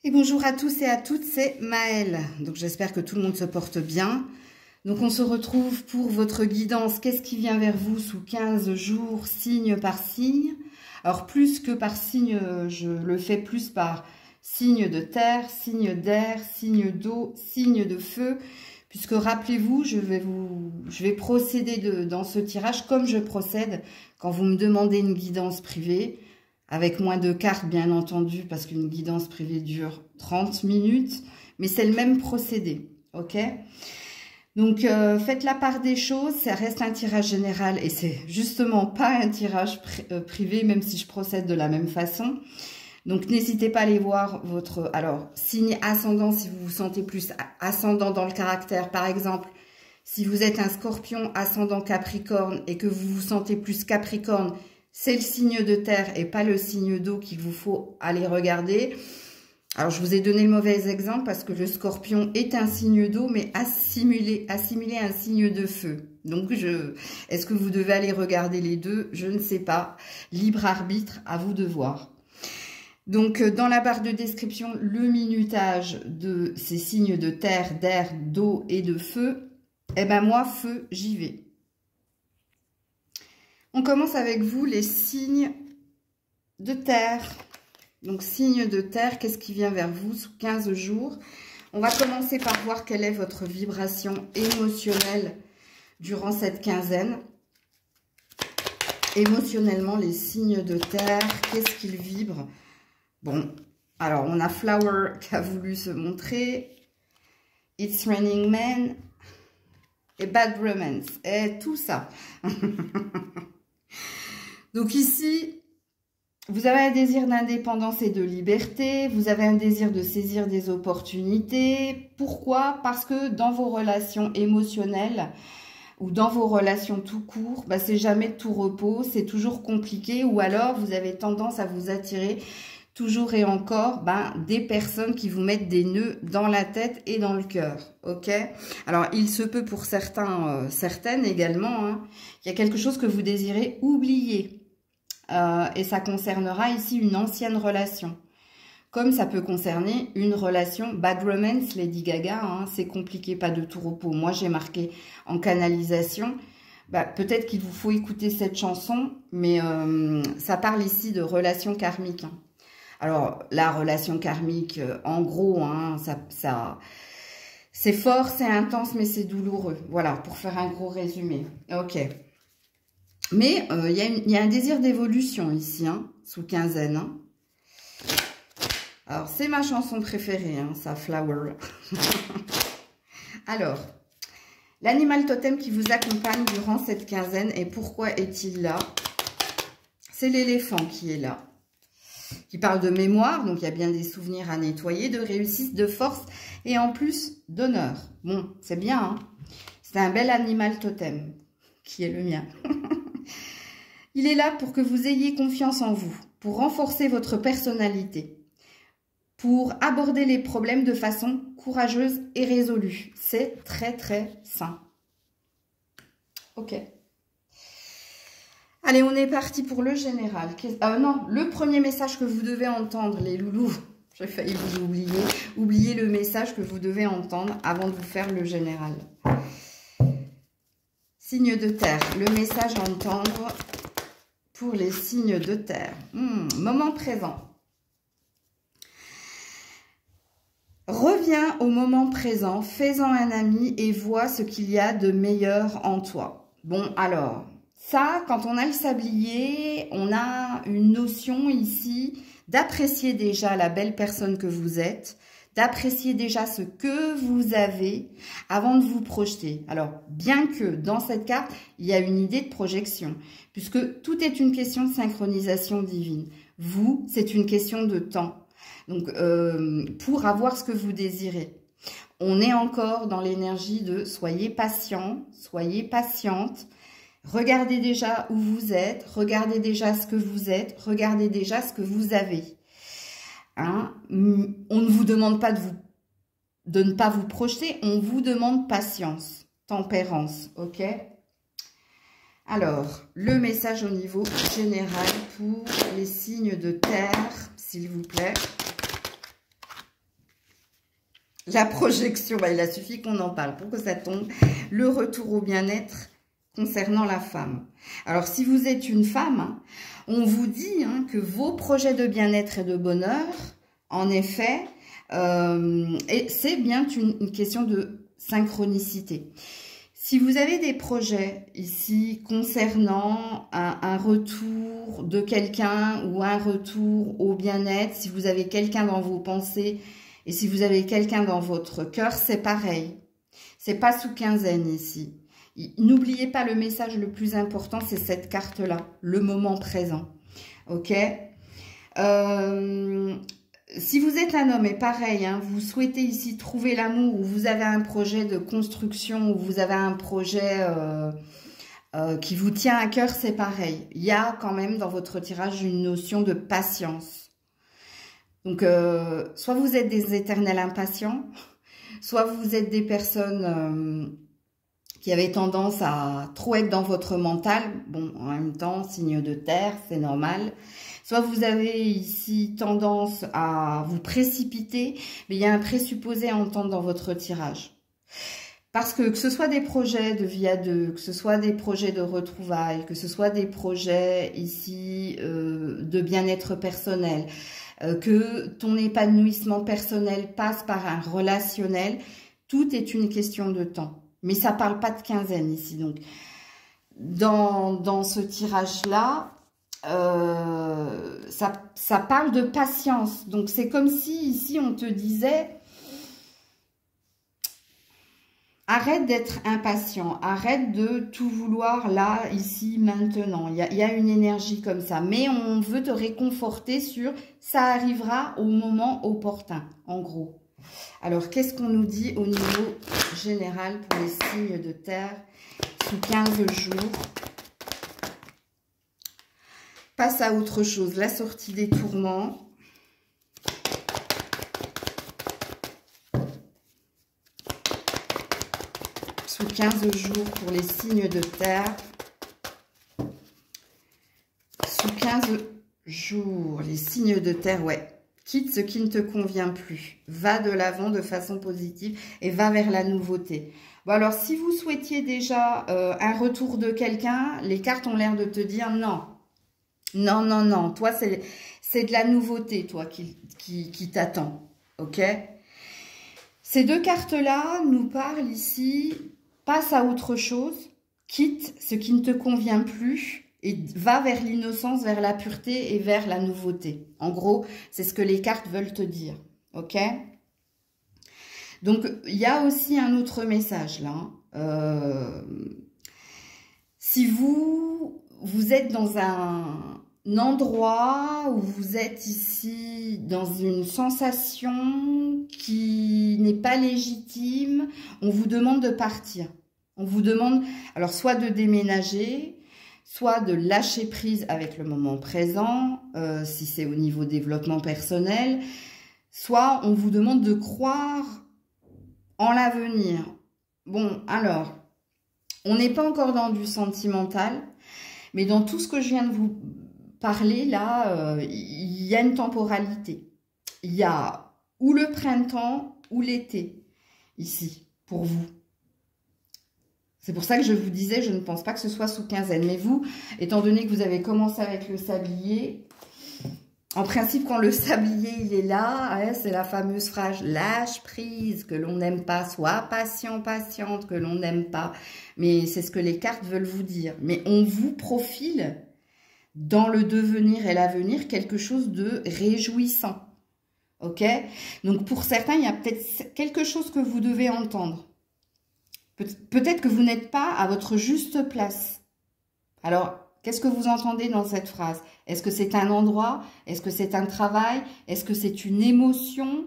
Et bonjour à tous et à toutes, c'est Maëlle. Donc j'espère que tout le monde se porte bien. Donc on se retrouve pour votre guidance. Qu'est-ce qui vient vers vous sous 15 jours, signe par signe? Alors plus que par signe, je le fais plus par signe de terre, signe d'air, signe d'eau, signe de feu. Puisque rappelez-vous, je vais procéder dans ce tirage comme je procède quand vous me demandez une guidance privée. Avec moins de cartes, bien entendu, parce qu'une guidance privée dure 30 minutes. Mais c'est le même procédé, ok? Donc, faites la part des choses. Ça reste un tirage général et c'est justement pas un tirage privé, même si je procède de la même façon. Donc, n'hésitez pas à aller voir votre... Alors, signe ascendant, si vous vous sentez plus ascendant dans le caractère. Par exemple, si vous êtes un scorpion ascendant capricorne et que vous vous sentez plus capricorne, c'est le signe de terre et pas le signe d'eau qu'il vous faut aller regarder. Alors, je vous ai donné le mauvais exemple parce que le scorpion est un signe d'eau, mais assimilé à un signe de feu. Donc, est-ce que vous devez aller regarder les deux? Je ne sais pas. Libre arbitre, à vous de voir. Donc, dans la barre de description, le minutage de ces signes de terre, d'air, d'eau et de feu. Eh ben, moi, feu, j'y vais. On commence avec vous, les signes de terre. Donc, signes de terre, qu'est-ce qui vient vers vous sous 15 jours? On va commencer par voir quelle est votre vibration émotionnelle durant cette quinzaine. Émotionnellement, les signes de terre, qu'est-ce qu'ils vibrent? Bon, alors, on a Flower qui a voulu se montrer. It's Raining Men. Et Bad Romance. Et tout ça. Donc ici, vous avez un désir d'indépendance et de liberté, vous avez un désir de saisir des opportunités. Pourquoi? Parce que dans vos relations émotionnelles ou dans vos relations tout court, bah, c'est jamais de tout repos, c'est toujours compliqué ou alors vous avez tendance à vous attirer toujours et encore des personnes qui vous mettent des nœuds dans la tête et dans le cœur, ok? Alors, il se peut pour certains, certaines également, hein, qu'il y a quelque chose que vous désirez oublier. Et ça concernera ici une ancienne relation. Comme ça peut concerner une relation Bad Romance, Lady Gaga, hein, c'est compliqué, pas de tout repos. Moi, j'ai marqué en canalisation. Peut-être qu'il vous faut écouter cette chanson, mais ça parle ici de relation karmique. Hein. Alors, la relation karmique, en gros, hein, c'est fort, c'est intense, mais c'est douloureux. Voilà, pour faire un gros résumé. Ok. Mais il y a un désir d'évolution ici, hein, sous quinzaine. Hein. Alors, c'est ma chanson préférée, hein, ça, Flower. Alors, l'animal totem qui vous accompagne durant cette quinzaine, et pourquoi est-il là? C'est l'éléphant qui est là. Qui parle de mémoire, donc il y a bien des souvenirs à nettoyer, de réussite, de force et en plus d'honneur. Bon, c'est bien, hein? C'est un bel animal totem, qui est le mien. Il est là pour que vous ayez confiance en vous, pour renforcer votre personnalité, pour aborder les problèmes de façon courageuse et résolue. C'est très, très sain. Ok. Allez, on est parti pour le général. Non, le premier message que vous devez entendre, les loulous. J'ai failli vous oublier. Oubliez le message que vous devez entendre avant de vous faire le général. Signe de terre. Le message à entendre pour les signes de terre. Moment présent. Reviens au moment présent, fais-en un ami et vois ce qu'il y a de meilleur en toi. Bon, alors... Ça, quand on a le sablier, on a une notion ici d'apprécier déjà la belle personne que vous êtes, d'apprécier déjà ce que vous avez avant de vous projeter. Alors, bien que dans cette carte, il y a une idée de projection, puisque tout est une question de synchronisation divine. Vous, c'est une question de temps. Donc, pour avoir ce que vous désirez. On est encore dans l'énergie de soyez patient, soyez patiente. Regardez déjà où vous êtes, regardez déjà ce que vous êtes, regardez déjà ce que vous avez. Hein? On ne vous demande pas de ne pas vous projeter, on vous demande patience, tempérance, ok? Alors, le message au niveau général pour les signes de terre, s'il vous plaît. La projection, bah, il a suffi qu'on en parle pour que ça tombe. Le retour au bien-être concernant la femme. Alors, si vous êtes une femme, hein, on vous dit hein, que vos projets de bien-être et de bonheur, en effet, et c'est bien une question de synchronicité. Si vous avez des projets ici concernant un retour de quelqu'un ou un retour au bien-être, si vous avez quelqu'un dans vos pensées et si vous avez quelqu'un dans votre cœur, c'est pareil. C'est pas sous quinzaine ici. N'oubliez pas le message le plus important, c'est cette carte-là, le moment présent. Ok ? Si vous êtes un homme, et pareil, hein, vous souhaitez ici trouver l'amour, ou vous avez un projet de construction, ou vous avez un projet qui vous tient à cœur, c'est pareil. Il y a quand même dans votre tirage une notion de patience. Donc, soit vous êtes des éternels impatients, soit vous êtes des personnes qui avaient tendance à trop être dans votre mental. Bon, en même temps, signe de terre, c'est normal. Soit vous avez ici tendance à vous précipiter, mais il y a un présupposé à entendre dans votre tirage. Parce que ce soit des projets de vie à deux, que ce soit des projets de retrouvailles, que ce soit des projets ici de bien-être personnel, que ton épanouissement personnel passe par un relationnel, tout est une question de temps. Mais ça ne parle pas de quinzaine ici. Donc, dans ce tirage-là, ça parle de patience. Donc, c'est comme si ici, on te disait, arrête d'être impatient, arrête de tout vouloir là, ici, maintenant. Il y a une énergie comme ça. Mais on veut te réconforter sur ça arrivera au moment opportun, en gros. Alors, qu'est-ce qu'on nous dit au niveau général pour les signes de terre sous 15 jours? Passe à autre chose, la sortie des tourments. Sous 15 jours pour les signes de terre. Sous 15 jours, les signes de terre, ouais. Quitte ce qui ne te convient plus. Va de l'avant de façon positive et va vers la nouveauté. Bon, alors, si vous souhaitiez déjà un retour de quelqu'un, les cartes ont l'air de te dire non. Non, non, non. Toi, c'est de la nouveauté, toi, qui t'attend. Ok ? Ces deux cartes-là nous parlent ici, passe à autre chose, quitte ce qui ne te convient plus. Et va vers l'innocence, vers la pureté et vers la nouveauté. En gros, c'est ce que les cartes veulent te dire. Ok ? Donc, il y a aussi un autre message là. Si vous êtes dans un endroit où vous êtes ici dans une sensation qui n'est pas légitime, on vous demande de partir. On vous demande, alors, soit de déménager, soit de lâcher prise avec le moment présent, si c'est au niveau développement personnel, soit on vous demande de croire en l'avenir. Bon, alors, on n'est pas encore dans du sentimental, mais dans tout ce que je viens de vous parler, là, il y a une temporalité. Il y a ou le printemps ou l'été, ici, pour vous. C'est pour ça que je vous disais, je ne pense pas que ce soit sous quinzaine. Mais vous, étant donné que vous avez commencé avec le sablier, en principe, quand le sablier il est là, ouais, c'est la fameuse phrase « lâche prise », que l'on n'aime pas. « Sois patient, patiente », que l'on n'aime pas. Mais c'est ce que les cartes veulent vous dire. Mais on vous profile dans le devenir et l'avenir quelque chose de réjouissant. Ok ? Donc, pour certains, il y a peut-être quelque chose que vous devez entendre. Peut-être que vous n'êtes pas à votre juste place. Alors, qu'est-ce que vous entendez dans cette phrase? Est-ce que c'est un endroit? Est-ce que c'est un travail? Est-ce que c'est une émotion?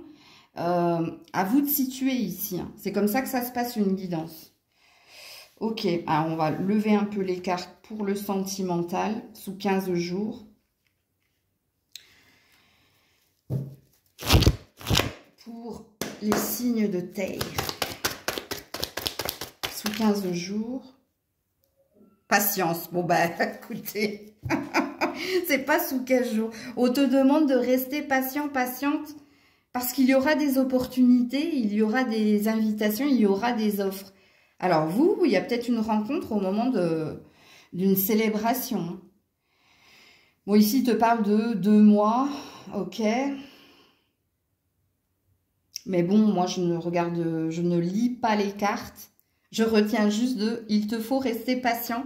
À vous de situer ici. Hein. C'est comme ça que ça se passe une guidance. Ok, alors on va lever un peu les cartes pour le sentimental sous 15 jours. Pour les signes de terre. Sous 15 jours. Patience. Bon, bah, écoutez, c'est pas sous 15 jours. On te demande de rester patient, patiente, Parce qu'il y aura des opportunités, il y aura des invitations, il y aura des offres. Alors vous, il y a peut-être une rencontre au moment d'une célébration. Bon, ici, il te parle de 2 mois, ok. Mais bon, moi, je ne lis pas les cartes. Je retiens juste il te faut rester patient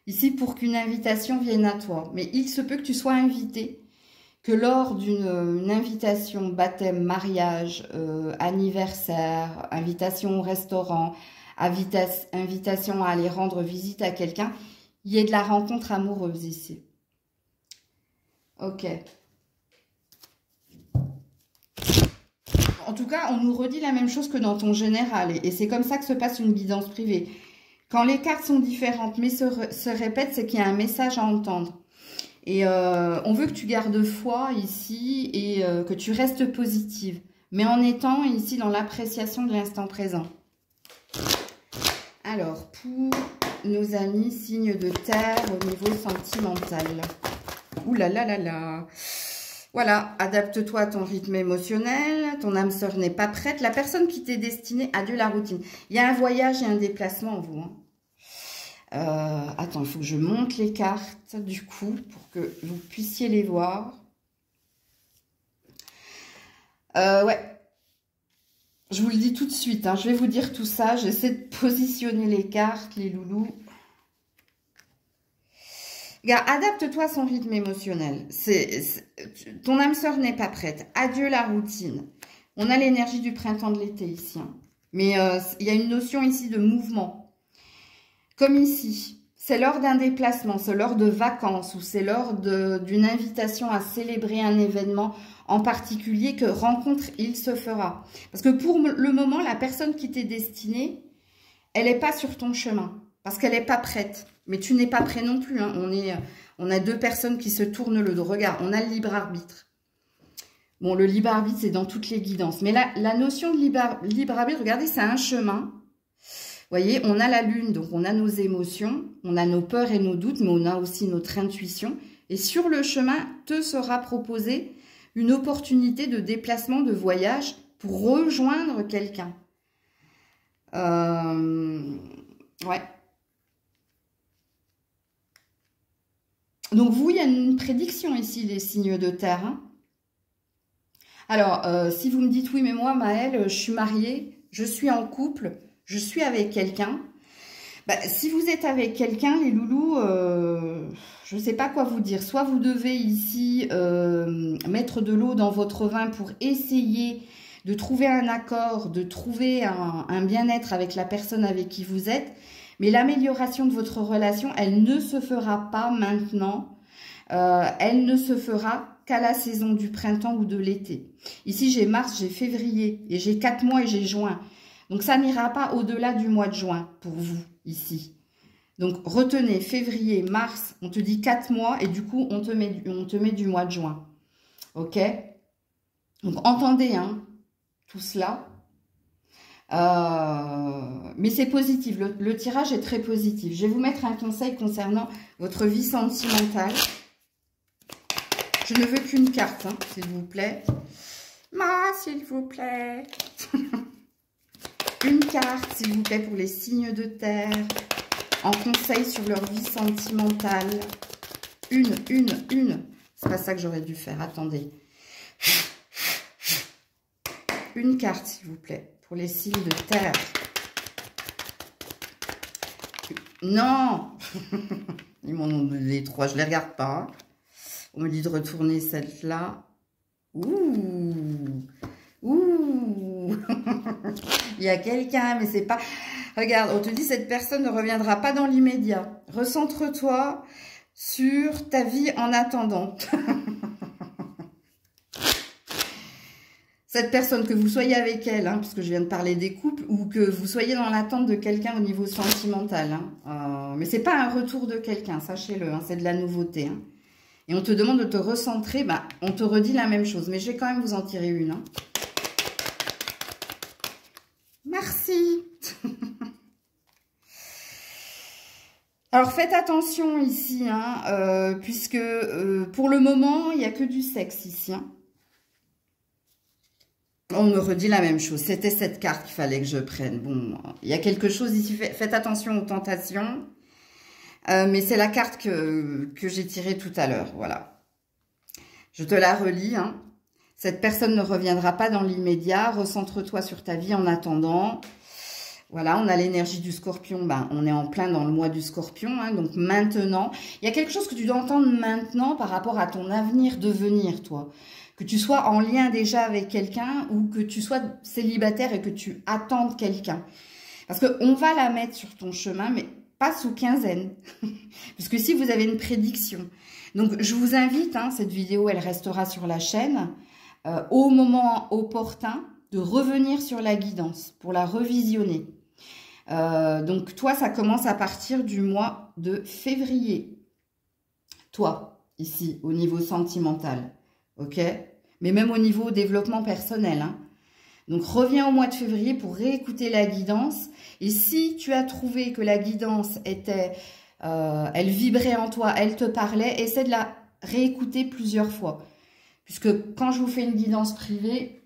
ici pour qu'une invitation vienne à toi. Mais il se peut que tu sois invité, que lors d'une invitation, baptême, mariage, anniversaire, invitation au restaurant, invitation à aller rendre visite à quelqu'un, il y ait de la rencontre amoureuse ici. Ok. En tout cas, on nous redit la même chose que dans ton général. Et c'est comme ça que se passe une guidance privée. Quand les cartes sont différentes mais se répètent, c'est qu'il y a un message à entendre. Et on veut que tu gardes foi ici et que tu restes positive. Mais en étant ici dans l'appréciation de l'instant présent. Alors, pour nos amis signes de terre au niveau sentimental. Ouh là là là là. Voilà, adapte-toi à ton rythme émotionnel, ton âme sœur n'est pas prête. La personne qui t'est destinée, adieu la routine. Il y a un voyage et un déplacement en vous. Hein. Attends, il faut que je monte les cartes du coup pour que vous puissiez les voir. Ouais, je vous le dis tout de suite, hein, je vais vous dire tout ça. J'essaie de positionner les cartes, les loulous. Regarde, adapte-toi à son rythme émotionnel. Ton âme sœur n'est pas prête. Adieu la routine. On a l'énergie du printemps de l'été ici. Hein. Mais il y a une notion ici de mouvement. Comme ici, c'est lors d'un déplacement, c'est lors de vacances ou c'est lors d'une invitation à célébrer un événement en particulier que rencontre il se fera. Parce que pour le moment, la personne qui t'est destinée, elle n'est pas sur ton chemin. Parce qu'elle n'est pas prête. Mais tu n'es pas prêt non plus. Hein. On a 2 personnes qui se tournent le dos. Regarde, on a le libre arbitre. Bon, le libre arbitre, c'est dans toutes les guidances. Mais la notion de libre arbitre, regardez, c'est un chemin. Vous voyez, on a la lune, donc on a nos émotions, on a nos peurs et nos doutes, mais on a aussi notre intuition. Et sur le chemin, te sera proposé une opportunité de déplacement, de voyage pour rejoindre quelqu'un. Ouais. Donc, vous, il y a une prédiction ici, les signes de terre. Hein. Alors, si vous me dites, oui, mais moi, Maëlle, je suis mariée, je suis en couple, je suis avec quelqu'un. Bah, si vous êtes avec quelqu'un, les loulous, je ne sais pas quoi vous dire. Soit vous devez ici mettre de l'eau dans votre vin pour essayer de trouver un accord, de trouver un bien-être avec la personne avec qui vous êtes. Mais l'amélioration de votre relation, elle ne se fera pas maintenant. Elle ne se fera qu'à la saison du printemps ou de l'été. Ici, j'ai mars, j'ai février, et j'ai 4 mois et j'ai juin. Donc, ça n'ira pas au-delà du mois de juin pour vous, ici. Donc, retenez, février, mars, on te dit 4 mois, et du coup, on te met du mois de juin. OK? Donc, entendez, hein, tout cela. Mais c'est positif, le tirage est très positif. Je vais vous mettre un conseil concernant votre vie sentimentale. Je ne veux qu'une carte, hein, s'il vous plaît. S'il vous plaît. Une carte, s'il vous plaît, pour les signes de terre. En conseil sur leur vie sentimentale. Une. C'est pas ça que j'aurais dû faire, attendez. Une carte, s'il vous plaît. Pour les signes de terre. Non. Ils m'en ont donné 3, je ne les regarde pas. On me dit de retourner celle-là. Ouh. Il y a quelqu'un, mais c'est pas... Regarde, on te dit cette personne ne reviendra pas dans l'immédiat. Recentre-toi sur ta vie en attendant. Cette personne, que vous soyez avec elle, hein, puisque je viens de parler des couples, ou que vous soyez dans l'attente de quelqu'un au niveau sentimental. Hein, mais c'est pas un retour de quelqu'un, sachez-le, hein, c'est de la nouveauté. Hein. Et on te demande de te recentrer, bah, on te redit la même chose. Mais je vais quand même vous en tirer une. Hein. Merci. Alors, faites attention ici, hein, puisque pour le moment, il n'y a que du sexe ici. Hein. On me redit la même chose. C'était cette carte qu'il fallait que je prenne. Bon, il y a quelque chose ici. Faites attention aux tentations. Mais c'est la carte que j'ai tirée tout à l'heure. Voilà. Je te la relis. Hein. Cette personne ne reviendra pas dans l'immédiat. Recentre-toi sur ta vie en attendant. Voilà, on a l'énergie du scorpion. Ben, on est en plein dans le mois du scorpion. Hein, donc maintenant, il y a quelque chose que tu dois entendre maintenant par rapport à ton avenir devenir, toi. Que tu sois en lien déjà avec quelqu'un ou que tu sois célibataire et que tu attendes quelqu'un. Parce qu'on va la mettre sur ton chemin, mais pas sous quinzaine. Puisque si vous avez une prédiction. Donc, je vous invite, hein, cette vidéo, elle restera sur la chaîne, au moment opportun, de revenir sur la guidance pour la revisionner. Donc, toi, ça commence à partir du mois de février. Toi, ici, au niveau sentimental. Ok ? Mais même au niveau développement personnel. Hein. Donc, reviens au mois de février pour réécouter la guidance. Et si tu as trouvé que la guidance était... elle vibrait en toi, elle te parlait, essaie de la réécouter plusieurs fois. Puisque quand je vous fais une guidance privée,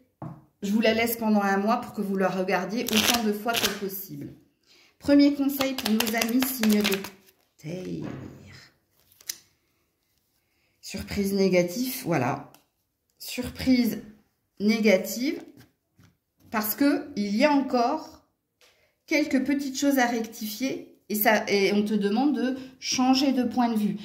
je vous la laisse pendant un mois pour que vous la regardiez autant de fois que possible. Premier conseil pour nos amis signes de terre. Surprise négative, voilà. Surprise négative, parce que il y a encore quelques petites choses à rectifier et on te demande de changer de point de vue.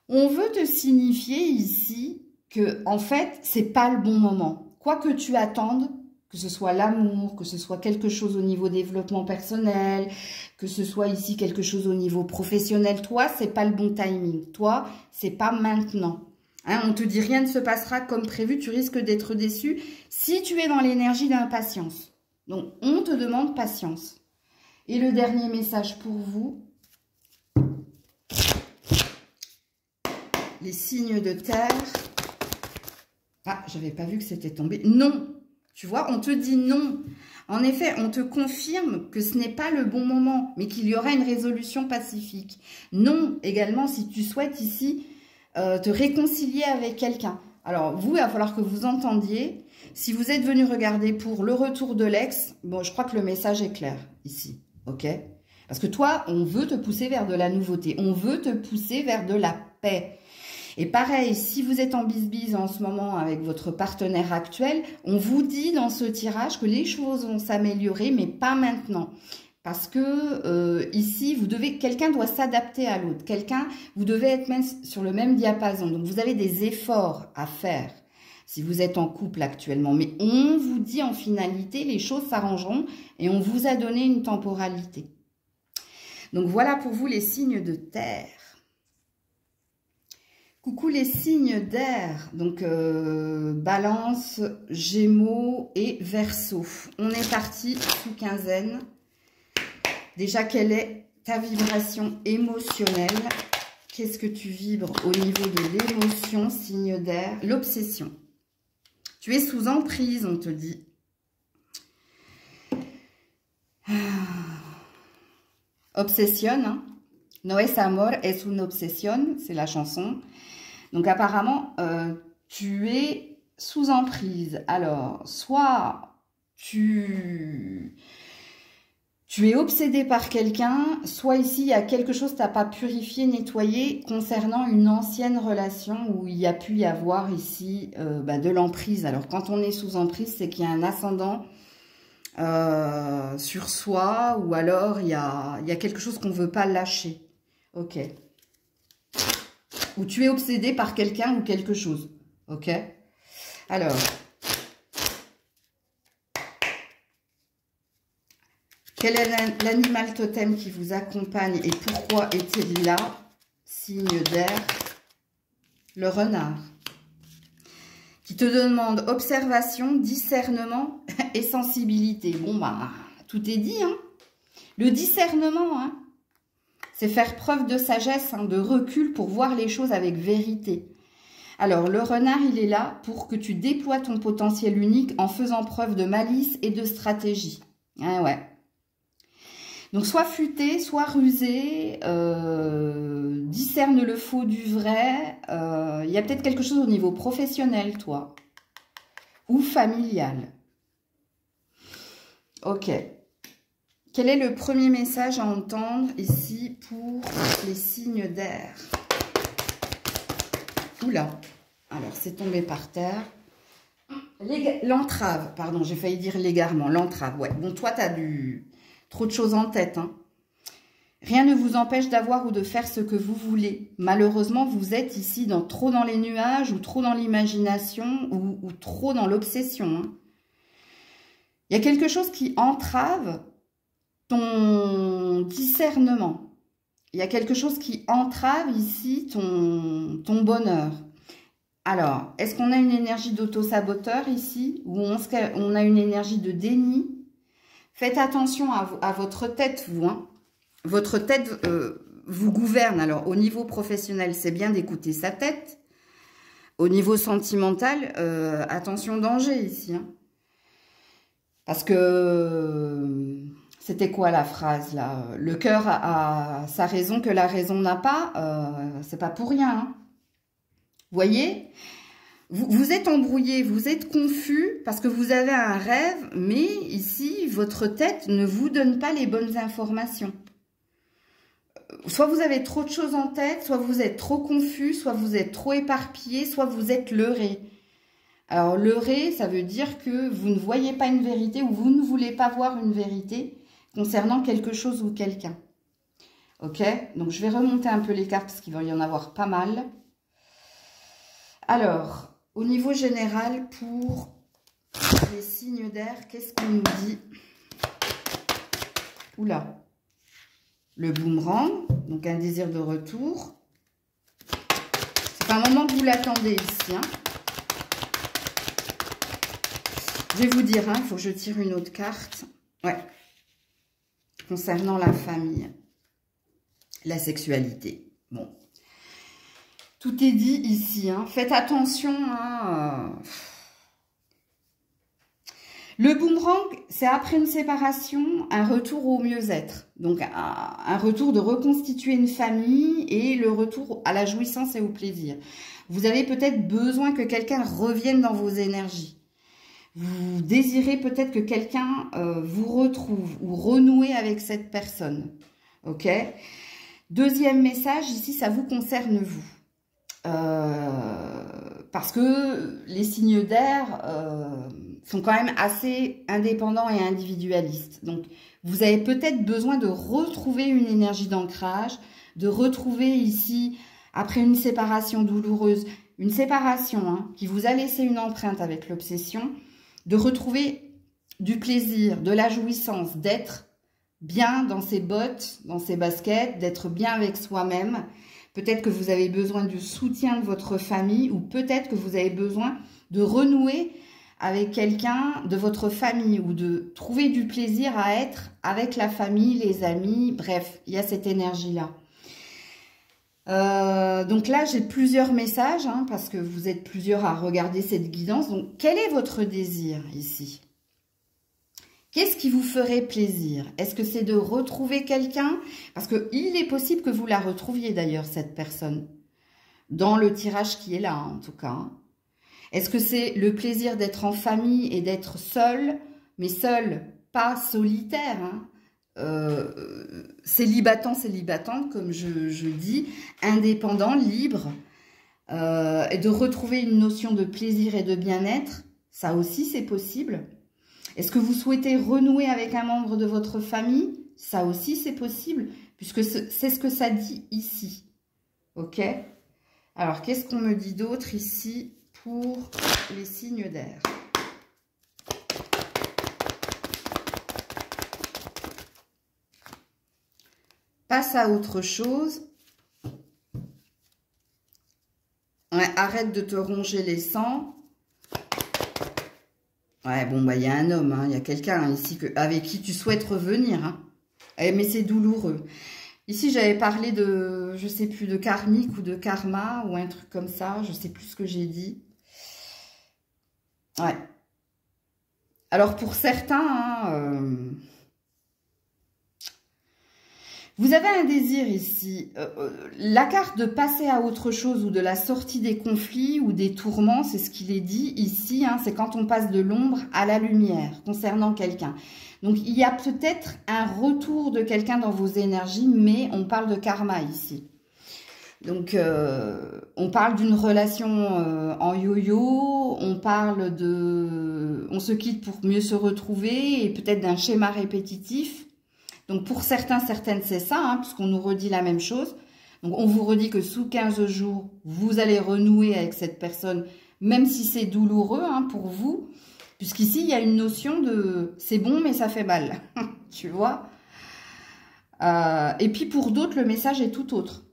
On veut te signifier ici que en fait, c'est pas le bon moment. Quoi que tu attendes, que ce soit l'amour, que ce soit quelque chose au niveau développement personnel, que ce soit ici quelque chose au niveau professionnel, toi, c'est pas le bon timing. Toi, c'est pas maintenant. Hein, on te dit rien ne se passera comme prévu, tu risques d'être déçu si tu es dans l'énergie d'impatience. Donc, on te demande patience. Et le dernier message pour vous, les signes de terre. Ah, j'avais pas vu que c'était tombé. Non, tu vois, on te dit non. En effet, on te confirme que ce n'est pas le bon moment, mais qu'il y aura une résolution pacifique. Non, également, si tu souhaites ici te réconcilier avec quelqu'un. Alors, vous, il va falloir que vous entendiez. Si vous êtes venu regarder pour le retour de l'ex, bon, je crois que le message est clair ici, ok? Parce que toi, on veut te pousser vers de la nouveauté. On veut te pousser vers de la paix. Et pareil, si vous êtes en bisbise en ce moment avec votre partenaire actuel, on vous dit dans ce tirage que les choses vont s'améliorer, mais pas maintenant. Parce que ici, quelqu'un doit s'adapter à l'autre. Vous devez être même sur le même diapason. Donc, vous avez des efforts à faire si vous êtes en couple actuellement. Mais on vous dit en finalité, les choses s'arrangeront et on vous a donné une temporalité. Donc, voilà pour vous les signes de terre. Coucou les signes d'air, donc Balance, Gémeaux et Verseau. On est parti sous quinzaine. Déjà, quelle est ta vibration émotionnelle? Qu'est-ce que tu vibres au niveau de l'émotion, signe d'air? L'obsession. Tu es sous emprise, on te dit. Obsession, hein? No es amor, es una obsesión, c'est la chanson. Donc apparemment, tu es sous emprise. Alors, soit tu es obsédé par quelqu'un, soit ici, il y a quelque chose que tu n'as pas purifié, nettoyé concernant une ancienne relation où il y a pu y avoir ici de l'emprise. Alors, quand on est sous emprise, c'est qu'il y a un ascendant sur soi ou alors il y a quelque chose qu'on ne veut pas lâcher. Ok. Ou tu es obsédé par quelqu'un ou quelque chose. Ok. Alors. Quel est l'animal totem qui vous accompagne et pourquoi est-il là? Signe d'air. Le renard. Qui te demande observation, discernement et sensibilité. Bon, bah, tout est dit, hein. Le discernement, hein. C'est faire preuve de sagesse, hein, de recul pour voir les choses avec vérité. Alors, le renard, il est là pour que tu déploies ton potentiel unique en faisant preuve de malice et de stratégie. Ah ouais. Donc, soit futé, soit rusé, discerne le faux du vrai. Il y a peut-être quelque chose au niveau professionnel, toi, ou familial. Ok. Quel est le premier message à entendre ici pour les signes d'air? Oula. Alors, c'est tombé par terre. L'entrave, pardon, j'ai failli dire l'égarement. L'entrave, ouais. Bon, toi, tu as trop de choses en tête, hein. Rien ne vous empêche d'avoir ou de faire ce que vous voulez. Malheureusement, vous êtes ici trop dans les nuages ou trop dans l'imagination ou trop dans l'obsession, hein. Il y a quelque chose qui entrave ton discernement. Il y a quelque chose qui entrave ici ton bonheur. Alors, est-ce qu'on a une énergie d'auto-saboteur ici ou on a une énergie de déni? Faites attention à votre tête, vous, hein. Votre tête vous gouverne. Alors, au niveau professionnel, c'est bien d'écouter sa tête. Au niveau sentimental, attention, danger ici, hein. Parce que, c'était quoi la phrase là? Le cœur a sa raison que la raison n'a pas. C'est pas pour rien, hein. Vous voyez? Vous êtes embrouillé, vous êtes confus parce que vous avez un rêve, mais ici, votre tête ne vous donne pas les bonnes informations. Soit vous avez trop de choses en tête, soit vous êtes trop confus, soit vous êtes trop éparpillé, soit vous êtes leurré. Alors, leurré, ça veut dire que vous ne voyez pas une vérité ou vous ne voulez pas voir une vérité concernant quelque chose ou quelqu'un. Ok? Donc, je vais remonter un peu les cartes parce qu'il va y en avoir pas mal. Alors, au niveau général, pour les signes d'air, qu'est-ce qu'on nous dit? Oula. Le boomerang, donc un désir de retour. C'est un moment que vous l'attendez ici, hein. Je vais vous dire, hein, il faut que je tire une autre carte. Ouais. Concernant la famille. La sexualité. Bon. Tout est dit ici, hein. Faites attention, hein. Le boomerang, c'est après une séparation, un retour au mieux-être. Donc, un retour de reconstituer une famille et le retour à la jouissance et au plaisir. Vous avez peut-être besoin que quelqu'un revienne dans vos énergies. Vous désirez peut-être que quelqu'un vous retrouve ou renouer avec cette personne. Ok? Deuxième message, ici, ça vous concerne vous. Parce que les signes d'air sont quand même assez indépendants et individualistes. Donc, vous avez peut-être besoin de retrouver une énergie d'ancrage, de retrouver ici, après une séparation douloureuse, une séparation hein, qui vous a laissé une empreinte avec l'obsession, de retrouver du plaisir, de la jouissance, d'être bien dans ses bottes, dans ses baskets, d'être bien avec soi-même. Peut-être que vous avez besoin du soutien de votre famille ou peut-être que vous avez besoin de renouer avec quelqu'un de votre famille ou de trouver du plaisir à être avec la famille, les amis, bref, il y a cette énergie-là. Donc là, j'ai plusieurs messages hein, parce que vous êtes plusieurs à regarder cette guidance. Donc, quel est votre désir ici? Qu'est-ce qui vous ferait plaisir? Est-ce que c'est de retrouver quelqu'un? Parce qu'il est possible que vous la retrouviez d'ailleurs, cette personne. Dans le tirage qui est là, en tout cas. Est-ce que c'est le plaisir d'être en famille et d'être seul? Mais seul, pas solitaire. Hein. Célibatant, célibatante, comme je dis. Indépendant, libre. Et de retrouver une notion de plaisir et de bien-être. Ça aussi, c'est possible. Est-ce que vous souhaitez renouer avec un membre de votre famille? Ça aussi, c'est possible, puisque c'est ce que ça dit ici. Ok? Alors, qu'est-ce qu'on me dit d'autre ici pour les signes d'air? Passe à autre chose. Ouais, arrête de te ronger les sangs. Ouais, bon, bah, il y a un homme, hein, il y a quelqu'un ici avec qui tu souhaites revenir. Hein. Mais c'est douloureux. Ici, j'avais parlé de, je sais plus, de karmique ou de karma ou un truc comme ça. Je sais plus ce que j'ai dit. Ouais. Alors, pour certains, hein, Vous avez un désir ici. La carte de passer à autre chose ou de la sortie des conflits ou des tourments, c'est ce qu'il est dit ici. Hein, c'est quand on passe de l'ombre à la lumière concernant quelqu'un. Donc, il y a peut-être un retour de quelqu'un dans vos énergies, mais on parle de karma ici. Donc, on parle d'une relation en yo-yo, on parle de... On se quitte pour mieux se retrouver et peut-être d'un schéma répétitif. Donc, pour certains, certaines, c'est ça, hein, puisqu'on nous redit la même chose. Donc, on vous redit que sous 15 jours, vous allez renouer avec cette personne, même si c'est douloureux hein, pour vous. Puisqu'ici, il y a une notion de « c'est bon, mais ça fait mal ». Tu vois. Et puis, pour d'autres, le message est tout autre.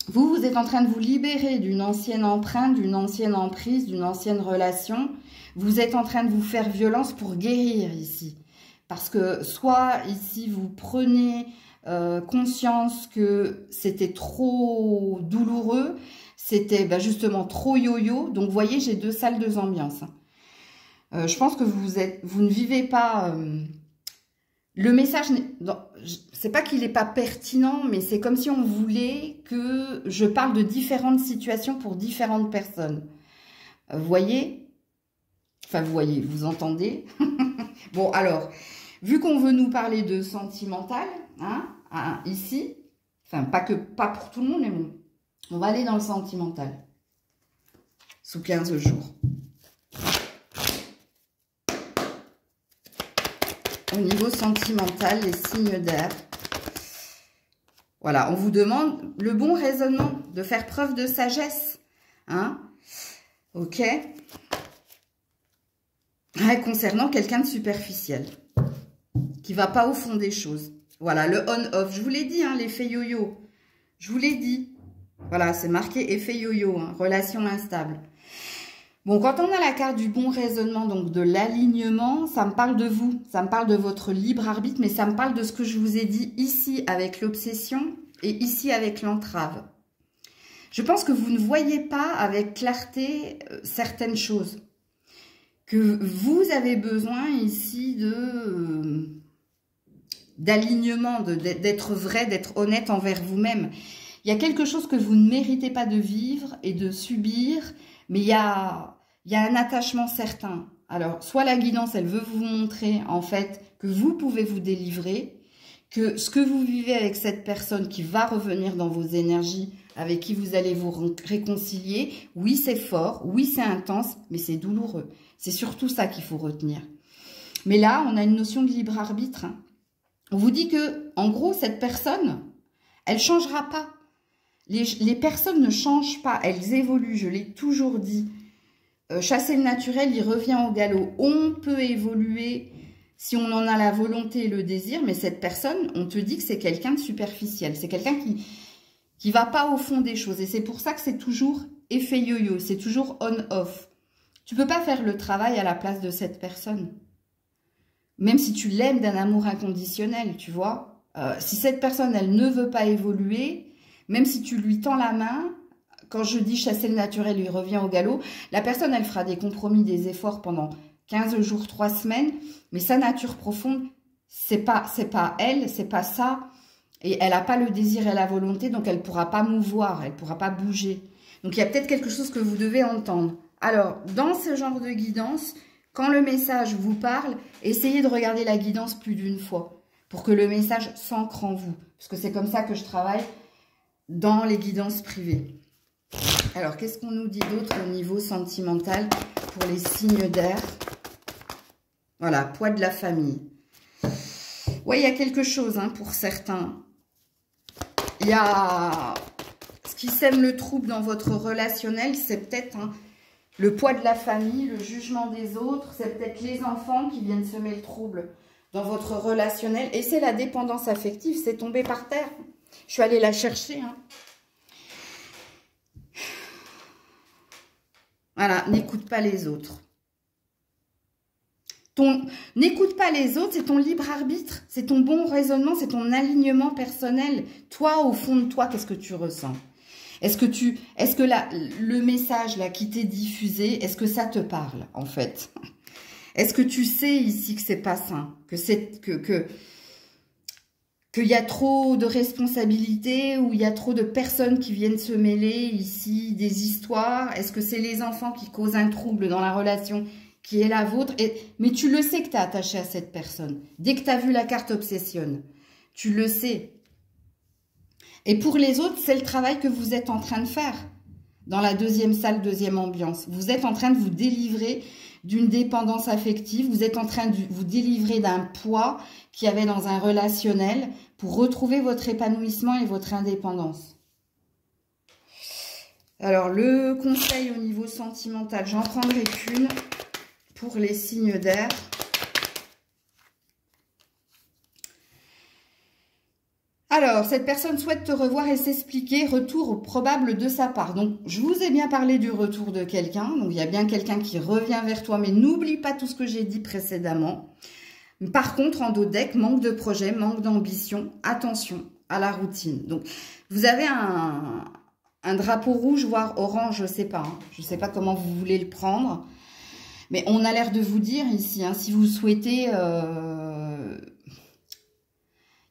Vous êtes en train de vous libérer d'une ancienne empreinte, d'une ancienne emprise, d'une ancienne relation. Vous êtes en train de vous faire violence pour guérir ici. Parce que soit ici, vous prenez conscience que c'était trop douloureux, c'était justement trop yo-yo. Donc, vous voyez, j'ai deux salles, deux ambiances. Je pense que vous ne vivez pas... le message, c'est pas qu'il n'est pas pertinent, mais c'est comme si on voulait que je parle de différentes situations pour différentes personnes. Vous voyez? Enfin, vous voyez, vous entendez? Bon, alors... Vu qu'on veut nous parler de sentimental, hein, ici, enfin, pas pour tout le monde, mais bon, on va aller dans le sentimental, sous 15 jours. Au niveau sentimental, les signes d'air. Voilà, on vous demande le bon raisonnement, de faire preuve de sagesse, hein, ok, ouais, concernant quelqu'un de superficiel. Qui va pas au fond des choses. Voilà, le on-off. Je vous l'ai dit, hein, l'effet yo-yo. Je vous l'ai dit. Voilà, c'est marqué effet yo-yo, hein, relation instable. Bon, quand on a la carte du bon raisonnement, donc de l'alignement, ça me parle de vous. Ça me parle de votre libre arbitre, mais ça me parle de ce que je vous ai dit ici avec l'obsession et ici avec l'entrave. Je pense que vous ne voyez pas avec clarté certaines choses. Que vous avez besoin ici d'alignement, d'être vrai, d'être honnête envers vous-même. Il y a quelque chose que vous ne méritez pas de vivre et de subir, mais il y a un attachement certain. Alors, soit la guidance, elle veut vous montrer, en fait, que vous pouvez vous délivrer, que ce que vous vivez avec cette personne qui va revenir dans vos énergies, avec qui vous allez vous réconcilier, oui, c'est fort, oui, c'est intense, mais c'est douloureux. C'est surtout ça qu'il faut retenir. Mais là, on a une notion de libre arbitre, hein. On vous dit que, en gros, cette personne, elle ne changera pas. Les personnes ne changent pas, elles évoluent, je l'ai toujours dit. Chasser le naturel, il revient au galop. On peut évoluer si on en a la volonté et le désir, mais cette personne, on te dit que c'est quelqu'un de superficiel. C'est quelqu'un qui ne va pas au fond des choses. Et c'est pour ça que c'est toujours effet yo-yo, c'est toujours on-off. Tu ne peux pas faire le travail à la place de cette personne. Même si tu l'aimes d'un amour inconditionnel, tu vois. Si cette personne, elle ne veut pas évoluer, même si tu lui tends la main, quand je dis chasser le naturel, il revient au galop, la personne, elle fera des compromis, des efforts pendant 15 jours, 3 semaines, mais sa nature profonde, c'est pas elle, c'est pas ça, et elle n'a pas le désir et la volonté, donc elle ne pourra pas mouvoir, elle ne pourra pas bouger. Donc il y a peut-être quelque chose que vous devez entendre. Alors, dans ce genre de guidance, quand le message vous parle, essayez de regarder la guidance plus d'une fois pour que le message s'ancre en vous. Parce que c'est comme ça que je travaille dans les guidances privées. Alors, qu'est-ce qu'on nous dit d'autre au niveau sentimental pour les signes d'air? Voilà, poids de la famille. Oui, il y a quelque chose hein, pour certains. Il y a ce qui sème le trouble dans votre relationnel, c'est peut-être... Hein, le poids de la famille, le jugement des autres, c'est peut-être les enfants qui viennent semer le trouble dans votre relationnel. Et c'est la dépendance affective, c'est tombé par terre. Je suis allée la chercher. Hein. Voilà, n'écoute pas les autres. N'écoute pas les autres, c'est ton libre arbitre, c'est ton bon raisonnement, c'est ton alignement personnel. Toi, au fond de toi, qu'est-ce que tu ressens ? Est-ce que le message là qui t'est diffusé, est-ce que ça te parle en fait? Est-ce que tu sais ici que c'est pas sain, que qu'il y a trop de responsabilités ou il y a trop de personnes qui viennent se mêler ici, des histoires. Est-ce que c'est les enfants qui causent un trouble dans la relation qui est la vôtre? Mais tu le sais que tu es attaché à cette personne. Dès que tu as vu la carte obsessionne, tu le sais. Et pour les autres, c'est le travail que vous êtes en train de faire. Dans la deuxième salle, deuxième ambiance. Vous êtes en train de vous délivrer d'une dépendance affective. Vous êtes en train de vous délivrer d'un poids qu'il y avait dans un relationnel pour retrouver votre épanouissement et votre indépendance. Alors, le conseil au niveau sentimental, j'en prendrai qu'une pour les signes d'air. Alors, cette personne souhaite te revoir et s'expliquer, retour probable de sa part. Donc, je vous ai bien parlé du retour de quelqu'un. Donc, il y a bien quelqu'un qui revient vers toi, mais n'oublie pas tout ce que j'ai dit précédemment. Par contre, en dos de deck, manque de projet, manque d'ambition, attention à la routine. Donc, vous avez un drapeau rouge, voire orange, je ne sais pas. Hein. Je ne sais pas comment vous voulez le prendre. Mais on a l'air de vous dire ici, hein, si vous souhaitez...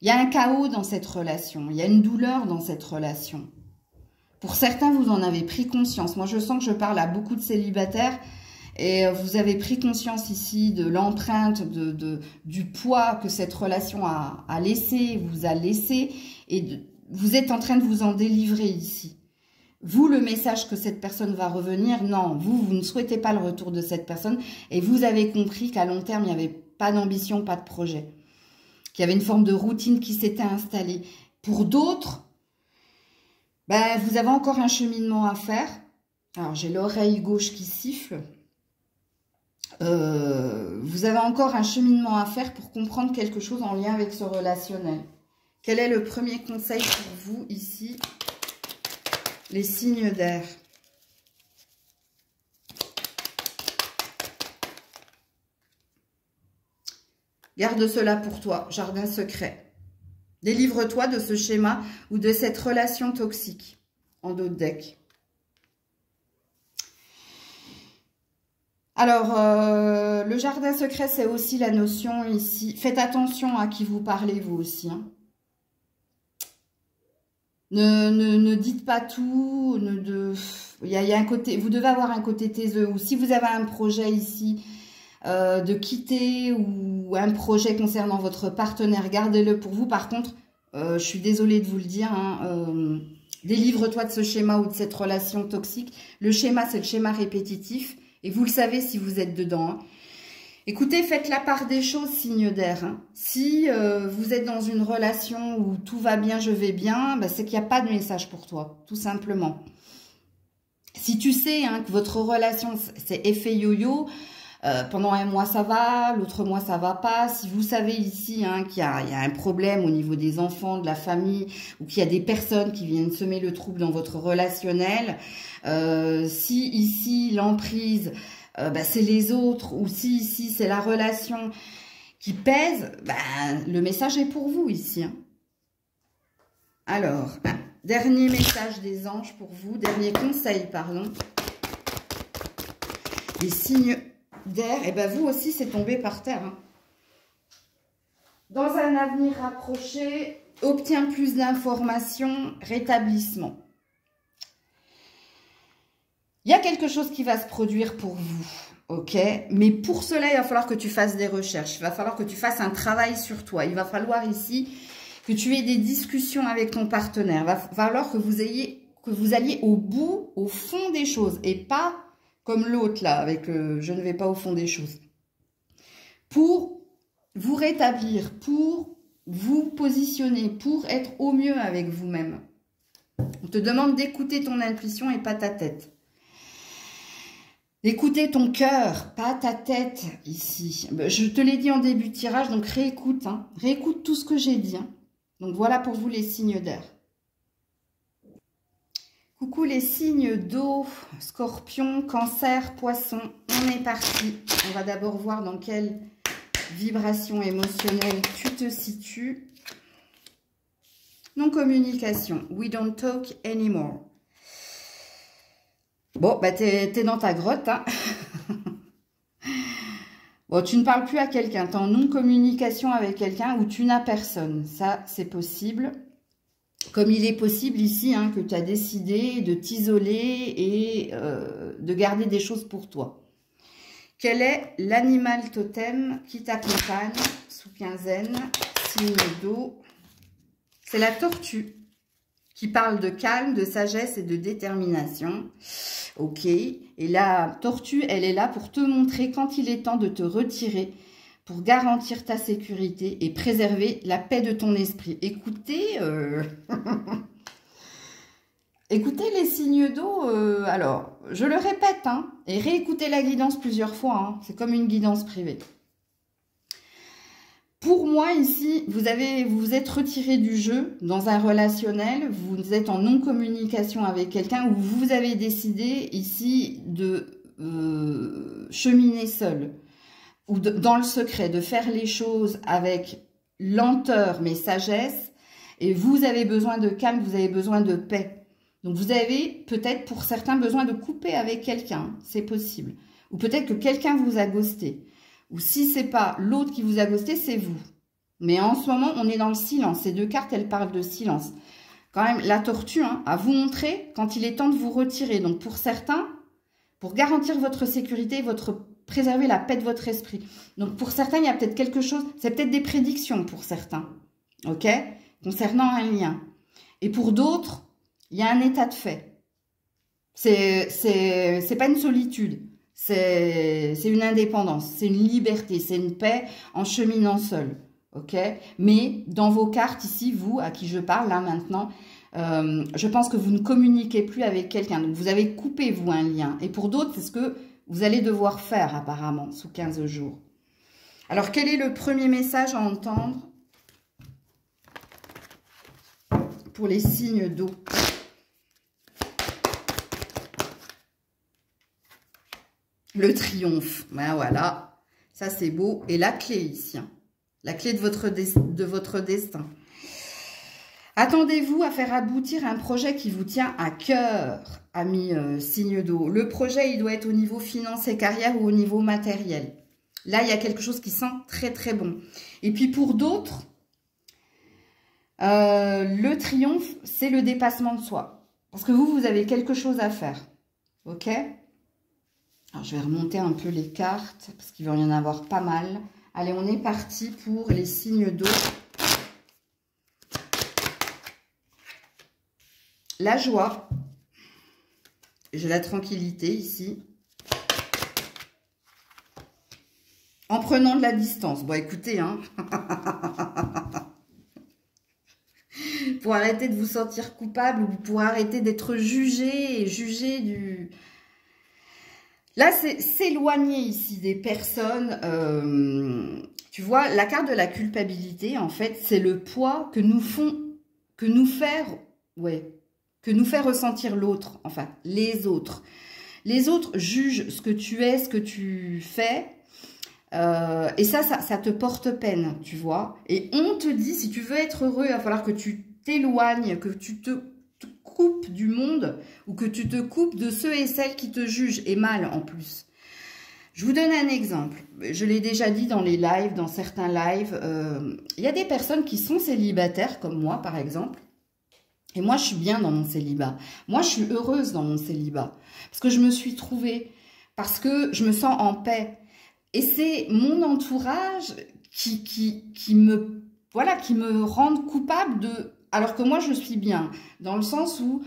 Il y a un chaos dans cette relation, il y a une douleur dans cette relation. Pour certains, vous en avez pris conscience. Moi, je sens que je parle à beaucoup de célibataires et vous avez pris conscience ici de l'empreinte, du poids que cette relation a laissé, vous a laissé et vous êtes en train de vous en délivrer ici. Vous, le message que cette personne va revenir, non, vous ne souhaitez pas le retour de cette personne et vous avez compris qu'à long terme, il n'y avait pas d'ambition, pas de projet. Qu'il y avait une forme de routine qui s'était installée. Pour d'autres, ben, vous avez encore un cheminement à faire. Alors, j'ai l'oreille gauche qui siffle. Vous avez encore un cheminement à faire pour comprendre quelque chose en lien avec ce relationnel. Quel est le premier conseil pour vous ici, les signes d'air? Garde cela pour toi, jardin secret. Délivre-toi de ce schéma ou de cette relation toxique en dos de deck. Alors, le jardin secret, c'est aussi la notion ici. Faites attention à qui vous parlez, vous aussi. Hein. Ne dites pas tout. Il y a un côté, vous devez avoir un côté taiseux. Ou si vous avez un projet ici... de quitter ou un projet concernant votre partenaire, gardez-le pour vous. Par contre, je suis désolée de vous le dire, hein, délivre-toi de ce schéma ou de cette relation toxique. Le schéma, c'est le schéma répétitif et vous le savez si vous êtes dedans. Hein. Écoutez, faites la part des choses, signe d'air. Hein. Si vous êtes dans une relation où tout va bien, je vais bien, bah, c'est qu'il n'y a pas de message pour toi, tout simplement. Si tu sais hein, que votre relation, c'est effet yo-yo, pendant un mois ça va, l'autre mois ça va pas. Si vous savez ici hein, qu'il y a un problème au niveau des enfants, de la famille, ou qu'il y a des personnes qui viennent semer le trouble dans votre relationnel, si ici l'emprise bah, c'est les autres, ou si ici c'est la relation qui pèse, bah, le message est pour vous ici. Hein. Alors, dernier message des anges pour vous, dernier conseil, pardon. Les signes d'air, et ben vous aussi c'est tombé par terre. Hein. Dans un avenir rapproché, obtient plus d'informations, rétablissement. Il y a quelque chose qui va se produire pour vous, ok? Mais pour cela, il va falloir que tu fasses des recherches, il va falloir que tu fasses un travail sur toi, il va falloir ici que tu aies des discussions avec ton partenaire, il va falloir que vous alliez au bout, au fond des choses, et pas comme l'autre là, avec je ne vais pas au fond des choses. Pour vous rétablir, pour vous positionner, pour être au mieux avec vous-même. On te demande d'écouter ton intuition et pas ta tête. D'écouter ton cœur, pas ta tête ici. Je te l'ai dit en début de tirage, donc réécoute. Hein. Réécoute tout ce que j'ai dit. Hein. Donc voilà pour vous les signes d'air. Coucou les signes d'eau, scorpion, cancer, poisson, on est parti. On va d'abord voir dans quelle vibration émotionnelle tu te situes. Non-communication, we don't talk anymore. Bon, bah t'es dans ta grotte. Hein. Bon, tu ne parles plus à quelqu'un, tu es en non-communication avec quelqu'un ou tu n'as personne. Ça, c'est possible. Comme il est possible ici hein, que tu as décidé de t'isoler et de garder des choses pour toi. Quel est l'animal totem qui t'accompagne sous quinzaine, signe d'eau? C'est la tortue qui parle de calme, de sagesse et de détermination. Ok. Et la tortue, elle est là pour te montrer quand il est temps de te retirer pour garantir ta sécurité et préserver la paix de ton esprit. Écoutez, écoutez les signes d'eau. Alors, je le répète, hein, et réécoutez la guidance plusieurs fois. Hein, c'est comme une guidance privée. Pour moi, ici, vous vous êtes retiré du jeu dans un relationnel, vous êtes en non-communication avec quelqu'un où vous avez décidé ici de cheminer seul ou dans le secret, de faire les choses avec lenteur mais sagesse. Et vous avez besoin de calme, vous avez besoin de paix. Donc, vous avez peut-être pour certains besoin de couper avec quelqu'un, c'est possible. Ou peut-être que quelqu'un vous a ghosté. Ou si c'est pas l'autre qui vous a ghosté, c'est vous. Mais en ce moment, on est dans le silence. Ces deux cartes, elles parlent de silence. Quand même, la tortue, hein, à vous montrer quand il est temps de vous retirer. Donc, pour certains, pour garantir votre sécurité, préserver la paix de votre esprit. Donc, pour certains, il y a peut-être quelque chose, c'est peut-être des prédictions pour certains, ok, concernant un lien. Et pour d'autres, il y a un état de fait. C'est pas une solitude. C'est une indépendance, c'est une liberté, c'est une paix en cheminant seul, ok? Mais dans vos cartes ici, vous, à qui je parle là maintenant, je pense que vous ne communiquez plus avec quelqu'un. Donc, vous avez coupé, vous, un lien. Et pour d'autres, c'est ce que vous allez devoir faire apparemment sous 15 jours. Alors, quel est le premier message à entendre pour les signes d'eau? Le triomphe, ben voilà, ça c'est beau. Et la clé ici, hein. La clé de votre destin. Attendez-vous à faire aboutir un projet qui vous tient à cœur, amis signe d'eau. Le projet, il doit être au niveau finance et carrière ou au niveau matériel. Là, il y a quelque chose qui sent très très bon. Et puis pour d'autres, le triomphe, c'est le dépassement de soi. Parce que vous avez quelque chose à faire, ok ? Alors, je vais remonter un peu les cartes, parce qu'il va y en avoir pas mal. Allez, on est parti pour les signes d'eau. La joie. J'ai la tranquillité ici. En prenant de la distance. Bon, écoutez, hein. Pour arrêter de vous sentir coupable, ou pour arrêter d'être jugé et jugé du... Là, c'est s'éloigner ici des personnes. Tu vois, la carte de la culpabilité, en fait, c'est le poids que nous fait ressentir l'autre, enfin, les autres. Les autres jugent ce que tu es, ce que tu fais. Et ça te porte peine, tu vois. Et on te dit, si tu veux être heureux, il va falloir que tu t'éloignes, que tu te coupes du monde ou que tu te coupes de ceux et celles qui te jugent, et mal en plus. Je vous donne un exemple. Je l'ai déjà dit dans les lives, dans certains lives. Il y a des personnes qui sont célibataires, comme moi par exemple. Et moi, je suis bien dans mon célibat. Moi, je suis heureuse dans mon célibat. Parce que je me suis trouvée, parce que je me sens en paix. Et c'est mon entourage qui me rend coupable de... Alors que moi, je suis bien, dans le sens où,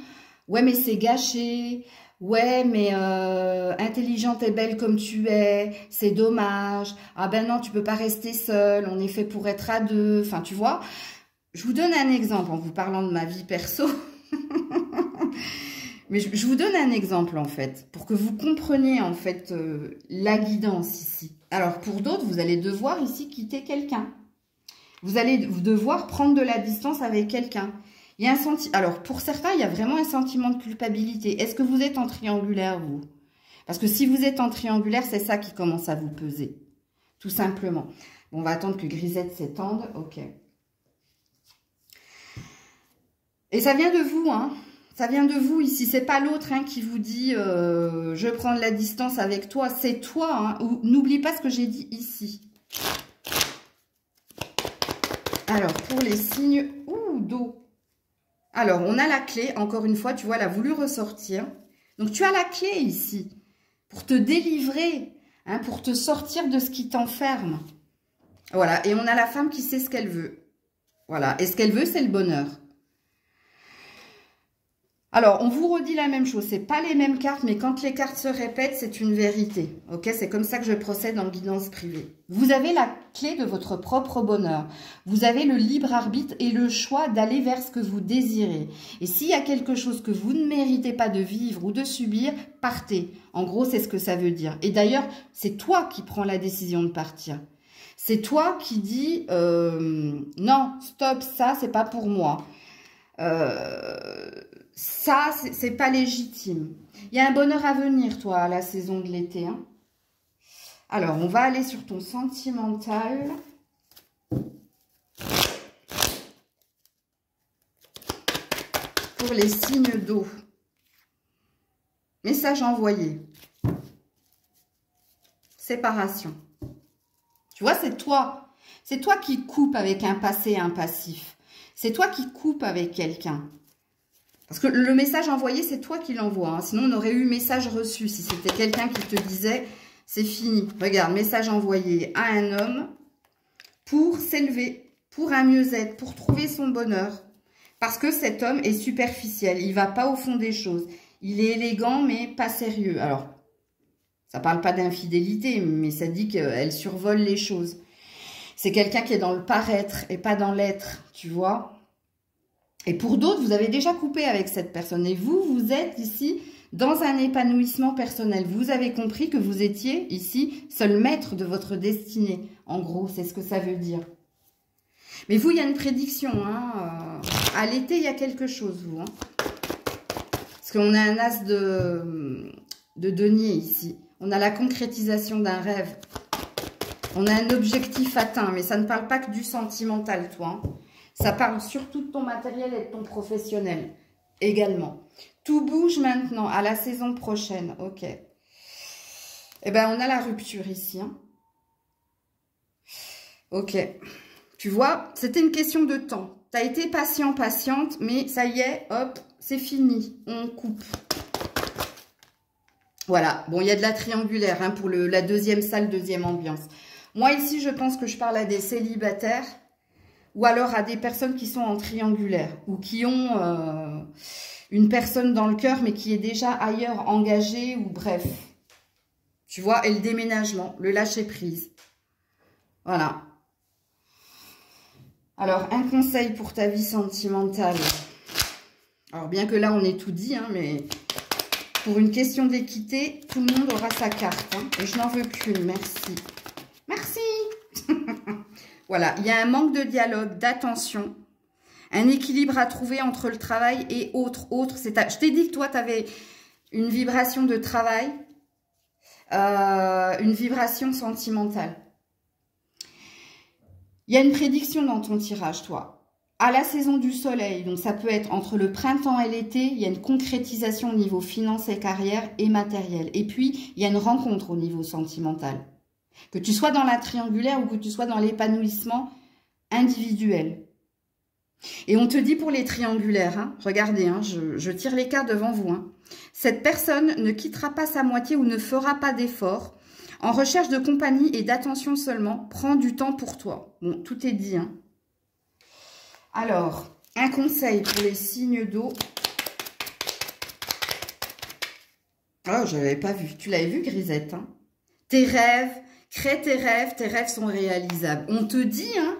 ouais, mais c'est gâché, ouais, mais intelligente et belle comme tu es, c'est dommage, ah ben non, tu peux pas rester seule, on est fait pour être à deux, enfin, tu vois. Je vous donne un exemple en vous parlant de ma vie perso, mais je vous donne un exemple, en fait, pour que vous compreniez, en fait, la guidance ici. Alors, pour d'autres, vous allez devoir ici quitter quelqu'un. Vous allez devoir prendre de la distance avec quelqu'un. Il y a un sentiment. Alors, pour certains, il y a vraiment un sentiment de culpabilité. Est-ce que vous êtes en triangulaire, vous? Parce que si vous êtes en triangulaire, c'est ça qui commence à vous peser. Tout simplement. Bon, on va attendre que Grisette s'étende. Ok. Et ça vient de vous, hein. Ça vient de vous ici. C'est pas l'autre hein, qui vous dit je prends de la distance avec toi. C'est toi. Hein. N'oublie pas ce que j'ai dit ici. Alors, pour les signes d'eau. Alors, on a la clé. Encore une fois, tu vois, elle a voulu ressortir. Donc, tu as la clé ici pour te délivrer, hein, pour te sortir de ce qui t'enferme. Voilà. Et on a la femme qui sait ce qu'elle veut. Voilà. Et ce qu'elle veut, c'est le bonheur. Alors, on vous redit la même chose. C'est pas les mêmes cartes, mais quand les cartes se répètent, c'est une vérité. Ok, c'est comme ça que je procède en guidance privée. Vous avez la clé de votre propre bonheur. Vous avez le libre arbitre et le choix d'aller vers ce que vous désirez. Et s'il y a quelque chose que vous ne méritez pas de vivre ou de subir, partez. En gros, c'est ce que ça veut dire. Et d'ailleurs, c'est toi qui prends la décision de partir. C'est toi qui dis non, stop, ça, c'est pas pour moi. Ça, c'est pas légitime. Il y a un bonheur à venir, toi, à la saison de l'été. Hein. Alors, on va aller sur ton sentimental. Pour les signes d'eau. Message envoyé. Séparation. Tu vois, c'est toi. C'est toi qui coupes avec un passé et un passif. C'est toi qui coupes avec quelqu'un. Parce que le message envoyé, c'est toi qui l'envoies. Hein. Sinon, on aurait eu message reçu. Si c'était quelqu'un qui te disait, c'est fini. Regarde, message envoyé à un homme pour s'élever, pour un mieux-être, pour trouver son bonheur. Parce que cet homme est superficiel. Il ne va pas au fond des choses. Il est élégant, mais pas sérieux. Alors, ça ne parle pas d'infidélité, mais ça dit qu'elle survole les choses. C'est quelqu'un qui est dans le paraître et pas dans l'être, tu vois. Et pour d'autres, vous avez déjà coupé avec cette personne. Et vous, vous êtes ici dans un épanouissement personnel. Vous avez compris que vous étiez ici seul maître de votre destinée. En gros, c'est ce que ça veut dire. Mais vous, il y a une prédiction. Hein. À l'été, il y a quelque chose, vous. Hein. Parce qu'on a un as de denier ici. On a la concrétisation d'un rêve. On a un objectif atteint. Mais ça ne parle pas que du sentimental, toi. Hein. Ça parle surtout de ton matériel et de ton professionnel également. Tout bouge maintenant à la saison prochaine. Ok. Eh bien, on a la rupture ici. Hein. Ok. Tu vois, c'était une question de temps. Tu as été patient, patiente, mais ça y est, hop, c'est fini. On coupe. Voilà. Bon, il y a de la triangulaire hein, pour la deuxième salle, deuxième ambiance. Moi, ici, je pense que je parle à des célibataires. Ou alors à des personnes qui sont en triangulaire ou qui ont une personne dans le cœur mais qui est déjà ailleurs engagée ou bref. Tu vois, et le déménagement, le lâcher-prise. Voilà. Alors, un conseil pour ta vie sentimentale. Alors, bien que là, on ait tout dit, hein, mais pour une question d'équité, tout le monde aura sa carte. Hein, et je n'en veux qu'une, merci. Merci. Voilà, il y a un manque de dialogue, d'attention, un équilibre à trouver entre le travail et autre. Je t'ai dit que toi, tu avais une vibration de travail, une vibration sentimentale. Il y a une prédiction dans ton tirage, toi. À la saison du soleil, donc ça peut être entre le printemps et l'été, il y a une concrétisation au niveau finance et carrière et matériel. Et puis, il y a une rencontre au niveau sentimental. Que tu sois dans la triangulaire ou que tu sois dans l'épanouissement individuel. Et on te dit pour les triangulaires, hein, regardez, hein, je tire les cartes devant vous. Hein, cette personne ne quittera pas sa moitié ou ne fera pas d'effort. En recherche de compagnie et d'attention seulement, prends du temps pour toi. Bon, tout est dit. Hein. Alors, un conseil pour les signes d'eau. Oh, je ne l'avais pas vu. Tu l'avais vu, Grisette, hein. Tes rêves. Crée tes rêves sont réalisables. On te dit hein,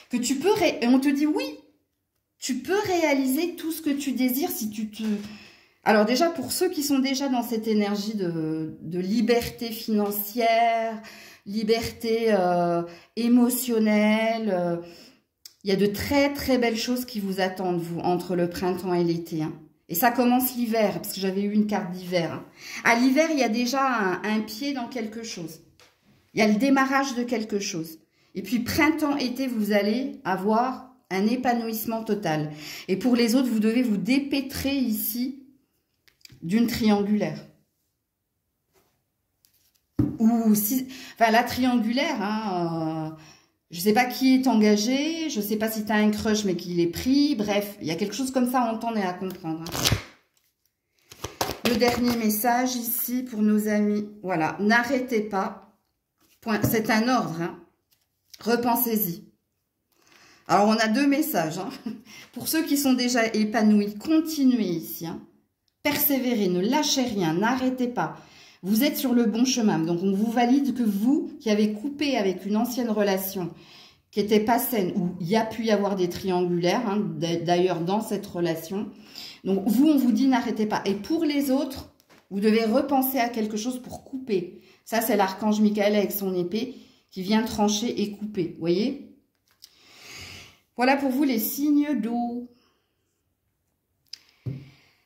que tu peux... Et on te dit oui, tu peux réaliser tout ce que tu désires si tu te... Alors déjà, pour ceux qui sont déjà dans cette énergie de liberté financière, liberté émotionnelle, il y a de très très belles choses qui vous attendent, vous, entre le printemps et l'été. Hein. Et ça commence l'hiver, parce que j'avais eu une carte d'hiver. Hein. À l'hiver, il y a déjà un pied dans quelque chose. Il y a le démarrage de quelque chose. Et puis, printemps-été, vous allez avoir un épanouissement total. Et pour les autres, vous devez vous dépêtrer ici d'une triangulaire. Ou si, enfin la triangulaire, hein, je ne sais pas qui est engagé, je ne sais pas si tu as un crush mais qu'il est pris, bref, il y a quelque chose comme ça à entendre et à comprendre. Le dernier message ici pour nos amis, voilà, n'arrêtez pas, c'est un ordre, hein. Repensez-y. Alors on a 2 messages, hein. Pour ceux qui sont déjà épanouis, continuez ici, hein. Persévérez, ne lâchez rien, n'arrêtez pas. Vous êtes sur le bon chemin. Donc, on vous valide que vous, qui avez coupé avec une ancienne relation, qui n'était pas saine, où il y a pu y avoir des triangulaires, hein, d'ailleurs, dans cette relation. Donc, vous, on vous dit n'arrêtez pas. Et pour les autres, vous devez repenser à quelque chose pour couper. Ça, c'est l'archange Michael avec son épée qui vient trancher et couper. Vous voyez? Voilà pour vous les signes d'eau.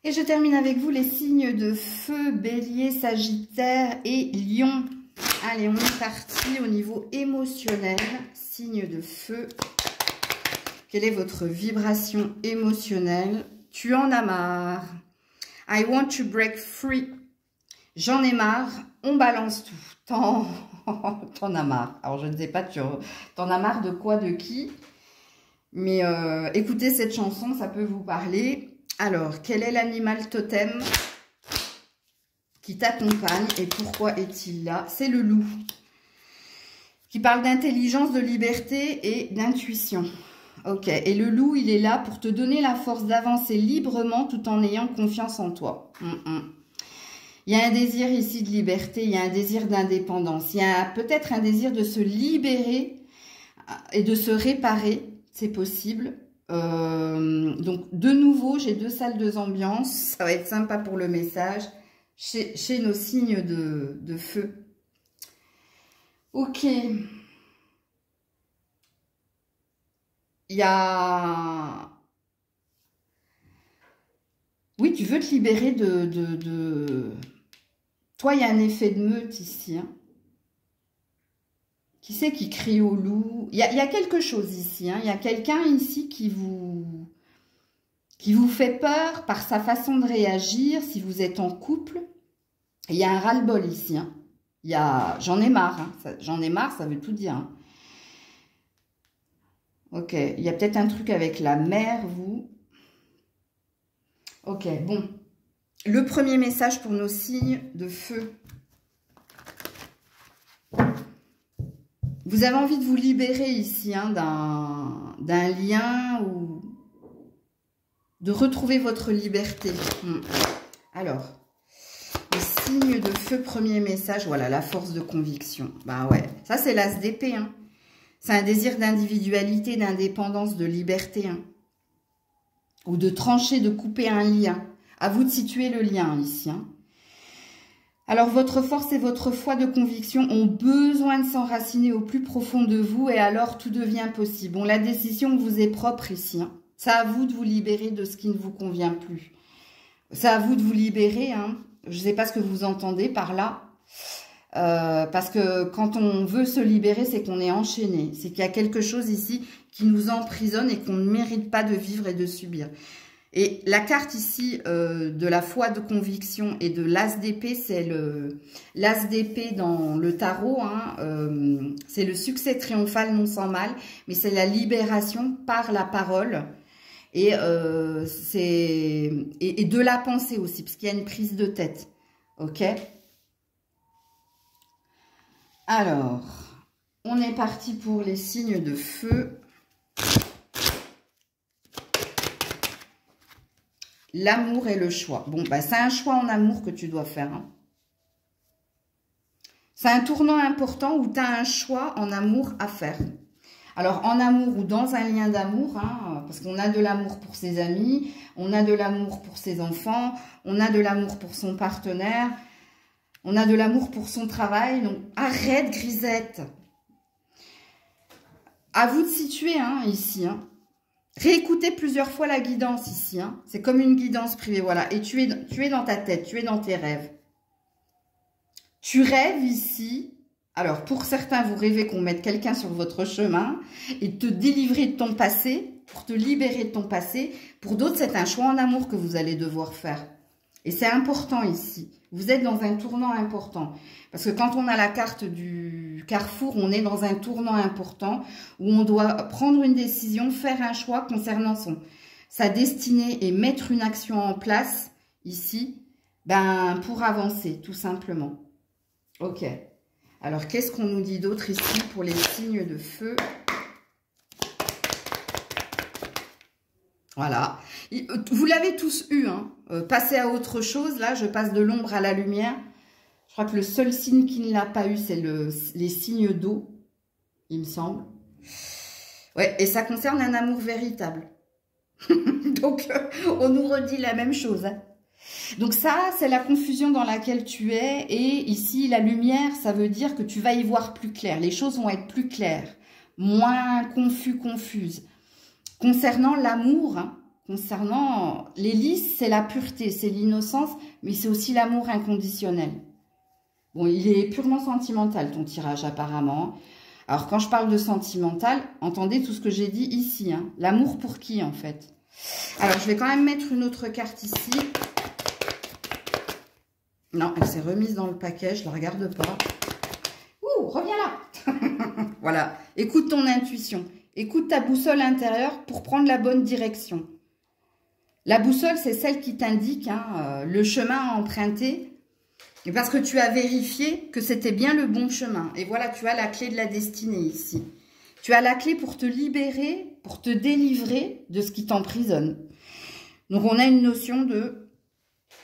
Et je termine avec vous les signes de feu, bélier, sagittaire et lion. Allez, on est parti au niveau émotionnel. Signe de feu. Quelle est votre vibration émotionnelle? Tu en as marre. I want to break free. J'en ai marre. On balance tout. T'en as marre. Alors, je ne sais pas, t'en as marre de quoi, de qui? Mais écoutez cette chanson, ça peut vous parler. Alors, quel est l'animal totem qui t'accompagne et pourquoi est-il là? C'est le loup, qui parle d'intelligence, de liberté et d'intuition. Ok, et le loup, il est là pour te donner la force d'avancer librement tout en ayant confiance en toi. Il y a un désir ici de liberté, il y a un désir d'indépendance, il y a peut-être un désir de se libérer et de se réparer, c'est possible. Donc, de nouveau, j'ai 2 salles, 2 ambiances. Ça va être sympa pour le message chez nos signes de feu. Ok. Il y a... Oui, tu veux te libérer de... Toi, il y a un effet de meute ici, hein. Qui c'est qui crie au loup? Il y a quelque chose ici, hein. Il y a quelqu'un ici qui vous fait peur par sa façon de réagir, si vous êtes en couple. Il y a un ras-le-bol ici, hein. Il y a... J'en ai marre, hein. J'en ai marre, ça veut tout dire, hein. Ok, il y a peut-être un truc avec la mère, vous. Ok, bon. Le premier message pour nos signes de feu. Vous avez envie de vous libérer ici, hein, d'un lien ou de retrouver votre liberté. Alors, les signes de feu, premier message, voilà, la force de conviction. Bah ouais, ça c'est l'as d'épée, hein. C'est un désir d'individualité, d'indépendance, de liberté, hein. Ou de trancher, de couper un lien. À vous de situer le lien ici, hein. Alors, votre force et votre foi de conviction ont besoin de s'enraciner au plus profond de vous et alors tout devient possible. Bon, la décision vous est propre ici, hein. C'est à vous de vous libérer de ce qui ne vous convient plus. C'est à vous de vous libérer, hein. Je ne sais pas ce que vous entendez par là. Parce que quand on veut se libérer, c'est qu'on est enchaîné. C'est qu'il y a quelque chose ici qui nous emprisonne et qu'on ne mérite pas de vivre et de subir. Et la carte ici de la foi de conviction et de l'as d'épée, c'est l'as d'épée dans le tarot, hein, c'est le succès triomphal non sans mal, mais c'est la libération par la parole et, et de la pensée aussi, parce qu'il y a une prise de tête. Ok? Alors, on est parti pour les signes de feu. L'amour et le choix. Bon, bah, c'est un choix en amour que tu dois faire, hein. C'est un tournant important où tu as un choix en amour à faire. Alors, en amour ou dans un lien d'amour, hein, parce qu'on a de l'amour pour ses amis, on a de l'amour pour ses enfants, on a de l'amour pour son partenaire, on a de l'amour pour son travail. Donc, arrête, grisette. À vous de situer, hein, ici, hein. Réécoutez plusieurs fois la guidance ici, hein. C'est comme une guidance privée, voilà. Et tu es dans ta tête, tu es dans tes rêves. Tu rêves ici. Alors, pour certains, vous rêvez qu'on mette quelqu'un sur votre chemin et te délivrer de ton passé. pour te libérer de ton passé. Pour d'autres, c'est un choix en amour que vous allez devoir faire. Et c'est important ici. Vous êtes dans un tournant important. Parce que quand on a la carte du carrefour, on est dans un tournant important où on doit prendre une décision, faire un choix concernant sa destinée et mettre une action en place ici, ben, pour avancer, tout simplement. Ok. Alors, qu'est-ce qu'on nous dit d'autre ici pour les signes de feu? Voilà. Vous l'avez tous eu, hein. Passez à autre chose. Là, je passe de l'ombre à la lumière. Je crois que le seul signe qui ne l'a pas eu, c'est les signes d'eau, il me semble. Ouais, et ça concerne un amour véritable. Donc, on nous redit la même chose, hein. Donc ça, c'est la confusion dans laquelle tu es. Et ici, la lumière, ça veut dire que tu vas y voir plus clair. Les choses vont être plus claires, moins confuses. Concernant l'amour, hein, concernant les lys, c'est la pureté, c'est l'innocence, mais c'est aussi l'amour inconditionnel. Bon, il est purement sentimental, ton tirage, apparemment. Alors, quand je parle de sentimental, entendez tout ce que j'ai dit ici, hein. L'amour pour qui, en fait? Alors, je vais quand même mettre une autre carte ici. Non, elle s'est remise dans le paquet, je ne la regarde pas. Ouh, reviens là. Voilà, écoute ton intuition. Écoute ta boussole intérieure pour prendre la bonne direction. La boussole, c'est celle qui t'indique, hein, le chemin à emprunter. Et parce que tu as vérifié que c'était bien le bon chemin. Et voilà, tu as la clé de la destinée ici. Tu as la clé pour te libérer, pour te délivrer de ce qui t'emprisonne. Donc, on a une notion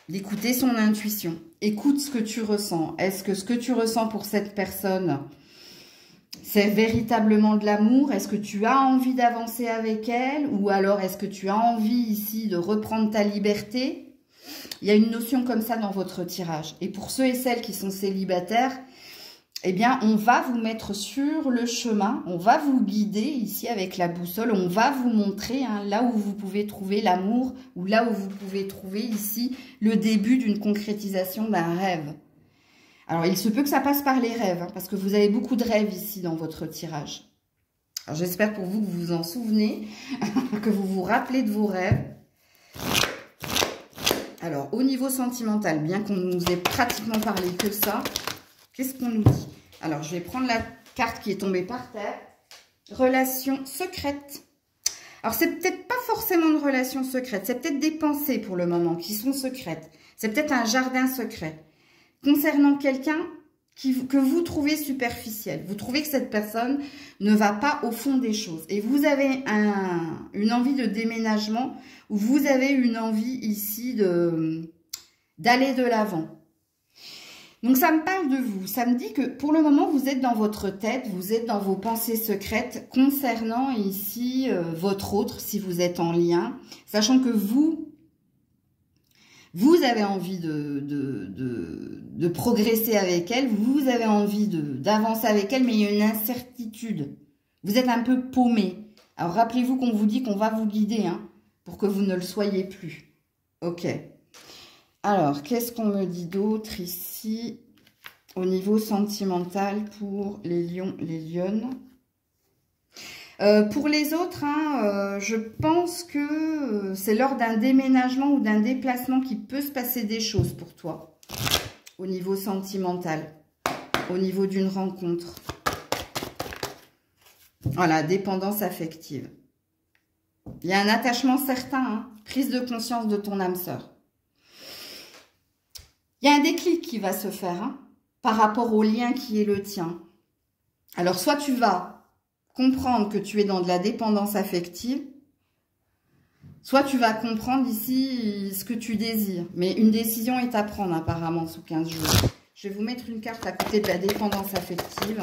d'écouter son intuition. Écoute ce que tu ressens. Est-ce que ce que tu ressens pour cette personne, c'est véritablement de l'amour? Est-ce que tu as envie d'avancer avec elle? Ou alors, est-ce que tu as envie ici de reprendre ta liberté? Il y a une notion comme ça dans votre tirage. Et pour ceux et celles qui sont célibataires, eh bien, on va vous mettre sur le chemin. On va vous guider ici avec la boussole. On va vous montrer, hein, là où vous pouvez trouver l'amour ou là où vous pouvez trouver ici le début d'une concrétisation d'un rêve. Alors, il se peut que ça passe par les rêves, hein, parce que vous avez beaucoup de rêves ici dans votre tirage. Alors, j'espère pour vous que vous vous en souvenez, que vous vous rappelez de vos rêves. Alors, au niveau sentimental, bien qu'on nous ait pratiquement parlé que ça, qu'est-ce qu'on nous dit? Alors, je vais prendre la carte qui est tombée par terre. Relation secrète. Alors, c'est peut-être pas forcément une relation secrète, c'est peut-être des pensées pour le moment qui sont secrètes. C'est peut-être un jardin secret. Concernant quelqu'un que vous trouvez superficiel. Vous trouvez que cette personne ne va pas au fond des choses. Et vous avez une envie de déménagement ou vous avez une envie ici d'aller de l'avant. Donc, ça me parle de vous. Ça me dit que pour le moment, vous êtes dans votre tête, vous êtes dans vos pensées secrètes concernant ici votre autre, si vous êtes en lien. Sachant que vous avez envie de progresser avec elle, vous avez envie d'avancer avec elle, mais il y a une incertitude. Vous êtes un peu paumé. Alors, rappelez-vous qu'on vous dit qu'on va vous guider, hein, pour que vous ne le soyez plus. Ok. Alors, qu'est-ce qu'on me dit d'autre ici au niveau sentimental pour les lions, les lionnes? Pour les autres, hein, je pense que c'est lors d'un déménagement ou d'un déplacement qu'il peut se passer des choses pour toi. Au niveau sentimental, au niveau d'une rencontre. Voilà, dépendance affective. Il y a un attachement certain, hein, prise de conscience de ton âme sœur. Il y a un déclic qui va se faire, hein, par rapport au lien qui est le tien. Alors, soit tu vas comprendre que tu es dans de la dépendance affective, soit tu vas comprendre ici ce que tu désires. Mais une décision est à prendre apparemment sous 15 jours. Je vais vous mettre une carte à côté de la dépendance affective.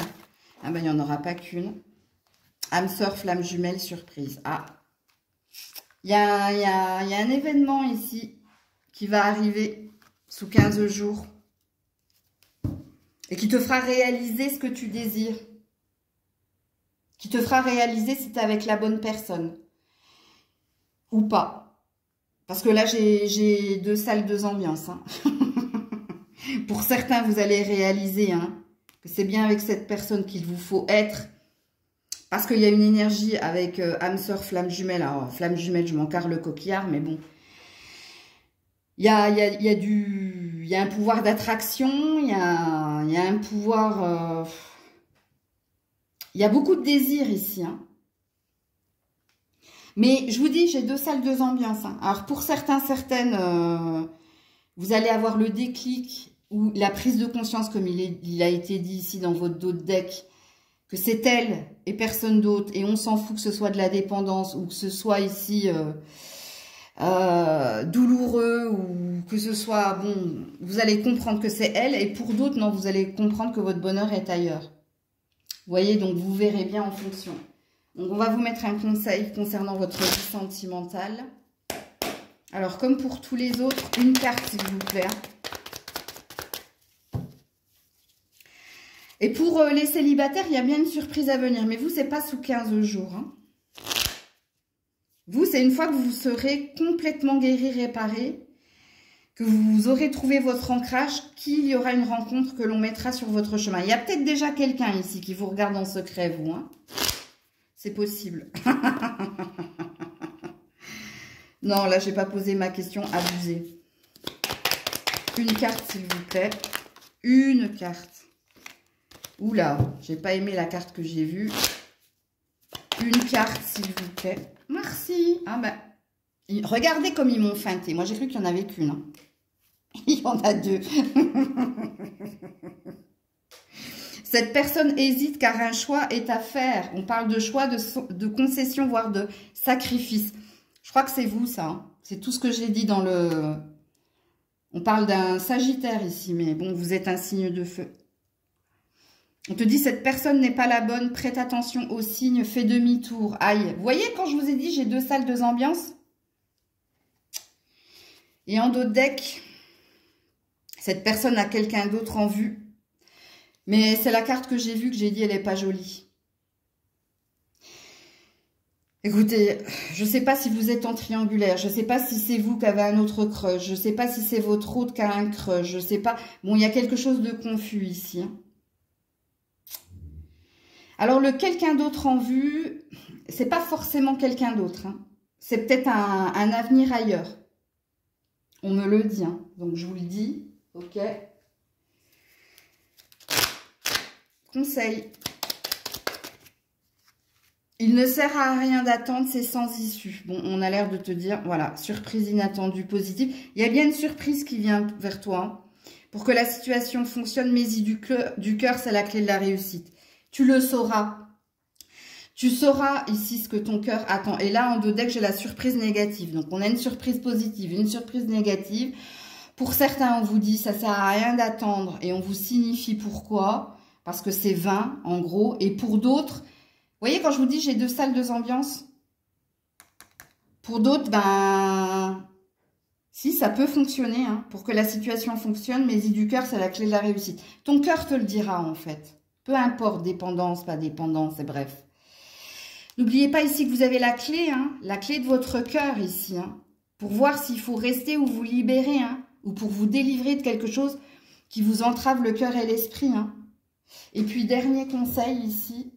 Ah ben, il n'y en aura pas qu'une. Âme sœur, flamme jumelle, surprise. Ah, il y a un événement ici qui va arriver sous 15 jours et qui te fera réaliser ce que tu désires. Qui te fera réaliser si tu es avec la bonne personne ou pas. Parce que là, j'ai deux salles, deux ambiances. Hein. Pour certains, vous allez réaliser, hein, que c'est bien avec cette personne qu'il vous faut être. Parce qu'il y a une énergie avec âme sœur, flamme jumelle. Alors, flamme jumelle, je m'en carre le coquillard, mais bon. Il y a un pouvoir d'attraction, il y a un pouvoir... il y a beaucoup de désir ici, hein. Mais je vous dis, j'ai 2 salles, 2 ambiances, hein. Alors, pour certains, certaines, vous allez avoir le déclic ou la prise de conscience, comme il a été dit ici dans votre dos de deck, que c'est elle et personne d'autre, et on s'en fout que ce soit de la dépendance ou que ce soit ici douloureux ou que ce soit, bon, vous allez comprendre que c'est elle, et pour d'autres, non, vous allez comprendre que votre bonheur est ailleurs. Vous voyez, donc vous verrez bien en fonction. Donc on va vous mettre un conseil concernant votre vie sentimentale. Alors, comme pour tous les autres, une carte s'il vous plaît. Et pour les célibataires, il y a bien une surprise à venir. Mais vous, c'est pas sous 15 jours. Hein. Vous, c'est une fois que vous serez complètement guéri, réparé, que vous aurez trouvé votre ancrage, qu'il y aura une rencontre que l'on mettra sur votre chemin. Il y a peut-être déjà quelqu'un ici qui vous regarde en secret, vous. Hein. C'est possible. Non, là, j'ai pas posé ma question. Abusé. Une carte, s'il vous plaît. Une carte. Oula, j'ai pas aimé la carte que j'ai vue. Une carte, s'il vous plaît. Merci. Ah ben, regardez comme ils m'ont feinté. Moi, j'ai cru qu'il n'y en avait qu'une. Hein. Il y en a 2. Cette personne hésite car un choix est à faire. On parle de choix, de concession, voire de sacrifice. Je crois que c'est vous, ça. Hein. C'est tout ce que j'ai dit dans le... On parle d'un Sagittaire ici, mais bon, vous êtes un signe de feu. On te dit, cette personne n'est pas la bonne. Prête attention aux signes, fais demi-tour. Aïe. Vous voyez, quand je vous ai dit, j'ai 2 salles, 2 ambiances. Et en dos de deck, cette personne a quelqu'un d'autre en vue. Mais c'est la carte que j'ai vue, que j'ai dit, elle n'est pas jolie. Écoutez, je ne sais pas si vous êtes en triangulaire. Je ne sais pas si c'est vous qui avez un autre crush. Je ne sais pas si c'est votre autre qui a un crush. Je ne sais pas. Bon, il y a quelque chose de confus ici. Hein. Alors, le quelqu'un d'autre en vue, c'est pas forcément quelqu'un d'autre. Hein. C'est peut-être un avenir ailleurs. On me le dit. Hein. Donc, je vous le dis. Ok. Conseil. Il ne sert à rien d'attendre, c'est sans issue. Bon, on a l'air de te dire, voilà, surprise inattendue, positive. Il y a bien une surprise qui vient vers toi. Hein. Pour que la situation fonctionne, mets-y du cœur, c'est la clé de la réussite. Tu le sauras. Tu sauras ici ce que ton cœur attend. Et là, en dos deck, j'ai la surprise négative. Donc, on a une surprise positive, une surprise négative. Pour certains, on vous dit, ça sert à rien d'attendre. Et on vous signifie pourquoi. Parce que c'est vain, en gros. Et pour d'autres, vous voyez, quand je vous dis, j'ai 2 salles, 2 ambiances. Pour d'autres, ben... Si, ça peut fonctionner. Hein. Pour que la situation fonctionne, mets-y du cœur, c'est la clé de la réussite. Ton cœur te le dira, en fait. Peu importe, dépendance, pas dépendance, et bref. N'oubliez pas ici que vous avez la clé, hein, la clé de votre cœur ici, hein, pour voir s'il faut rester ou vous libérer, hein, ou pour vous délivrer de quelque chose qui vous entrave le cœur et l'esprit. Hein. Et puis, dernier conseil ici.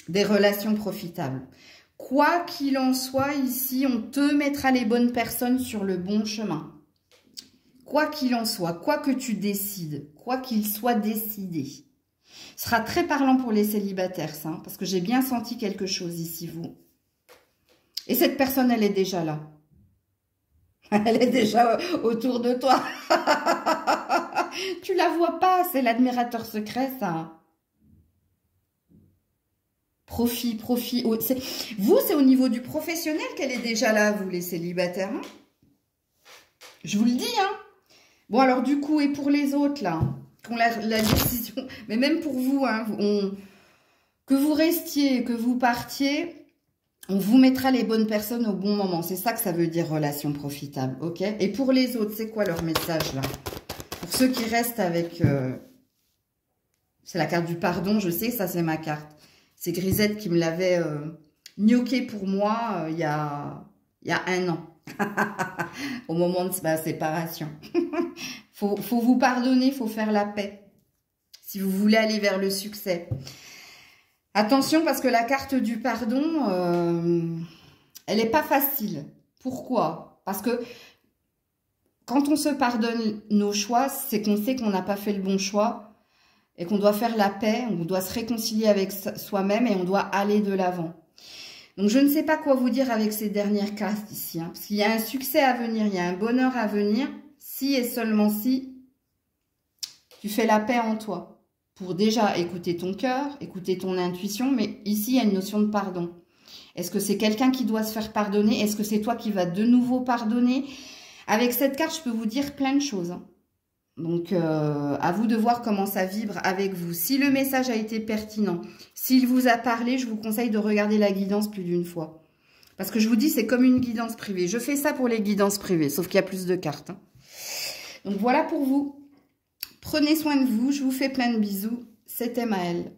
Des relations profitables. Quoi qu'il en soit, ici, on te mettra les bonnes personnes sur le bon chemin. Quoi qu'il en soit, quoi que tu décides, quoi qu'il soit décidé. Ce sera très parlant pour les célibataires, ça, hein, parce que j'ai bien senti quelque chose ici, vous. Et cette personne, elle est déjà là. Elle est déjà autour de toi. Tu la vois pas, c'est l'admirateur secret, ça. Profit. Vous, c'est au niveau du professionnel qu'elle est déjà là, vous, les célibataires. Hein. Je vous le dis, hein. Bon, alors, du coup, et pour les autres, là, qui ont la décision, mais même pour vous, hein, que vous restiez, que vous partiez, on vous mettra les bonnes personnes au bon moment. C'est ça que ça veut dire relation profitable, ok? Et pour les autres, c'est quoi leur message, là? Pour ceux qui restent avec... c'est la carte du pardon, je sais, ça, c'est ma carte. C'est Grisette qui me l'avait gnoqué pour moi il y a 1 an. Au moment de ma séparation. Faut vous pardonner, faut faire la paix. Si vous voulez aller vers le succès. Attention parce que la carte du pardon, elle n'est pas facile. Pourquoi? Parce que quand on se pardonne nos choix, c'est qu'on sait qu'on n'a pas fait le bon choix et qu'on doit faire la paix, on doit se réconcilier avec soi-même et on doit aller de l'avant. Donc je ne sais pas quoi vous dire avec ces dernières cartes ici, hein, parce qu'il y a un succès à venir, il y a un bonheur à venir, si et seulement si tu fais la paix en toi. Pour déjà écouter ton cœur, écouter ton intuition, mais ici, il y a une notion de pardon. Est-ce que c'est quelqu'un qui doit se faire pardonner? Est-ce que c'est toi qui vas de nouveau pardonner? Avec cette carte, je peux vous dire plein de choses. Hein. Donc, à vous de voir comment ça vibre avec vous. Si le message a été pertinent, s'il vous a parlé, je vous conseille de regarder la guidance plus d'une fois. Parce que je vous dis, c'est comme une guidance privée. Je fais ça pour les guidances privées, sauf qu'il y a plus de cartes. Hein. Donc, voilà pour vous. Prenez soin de vous, je vous fais plein de bisous. C'était Maëlle.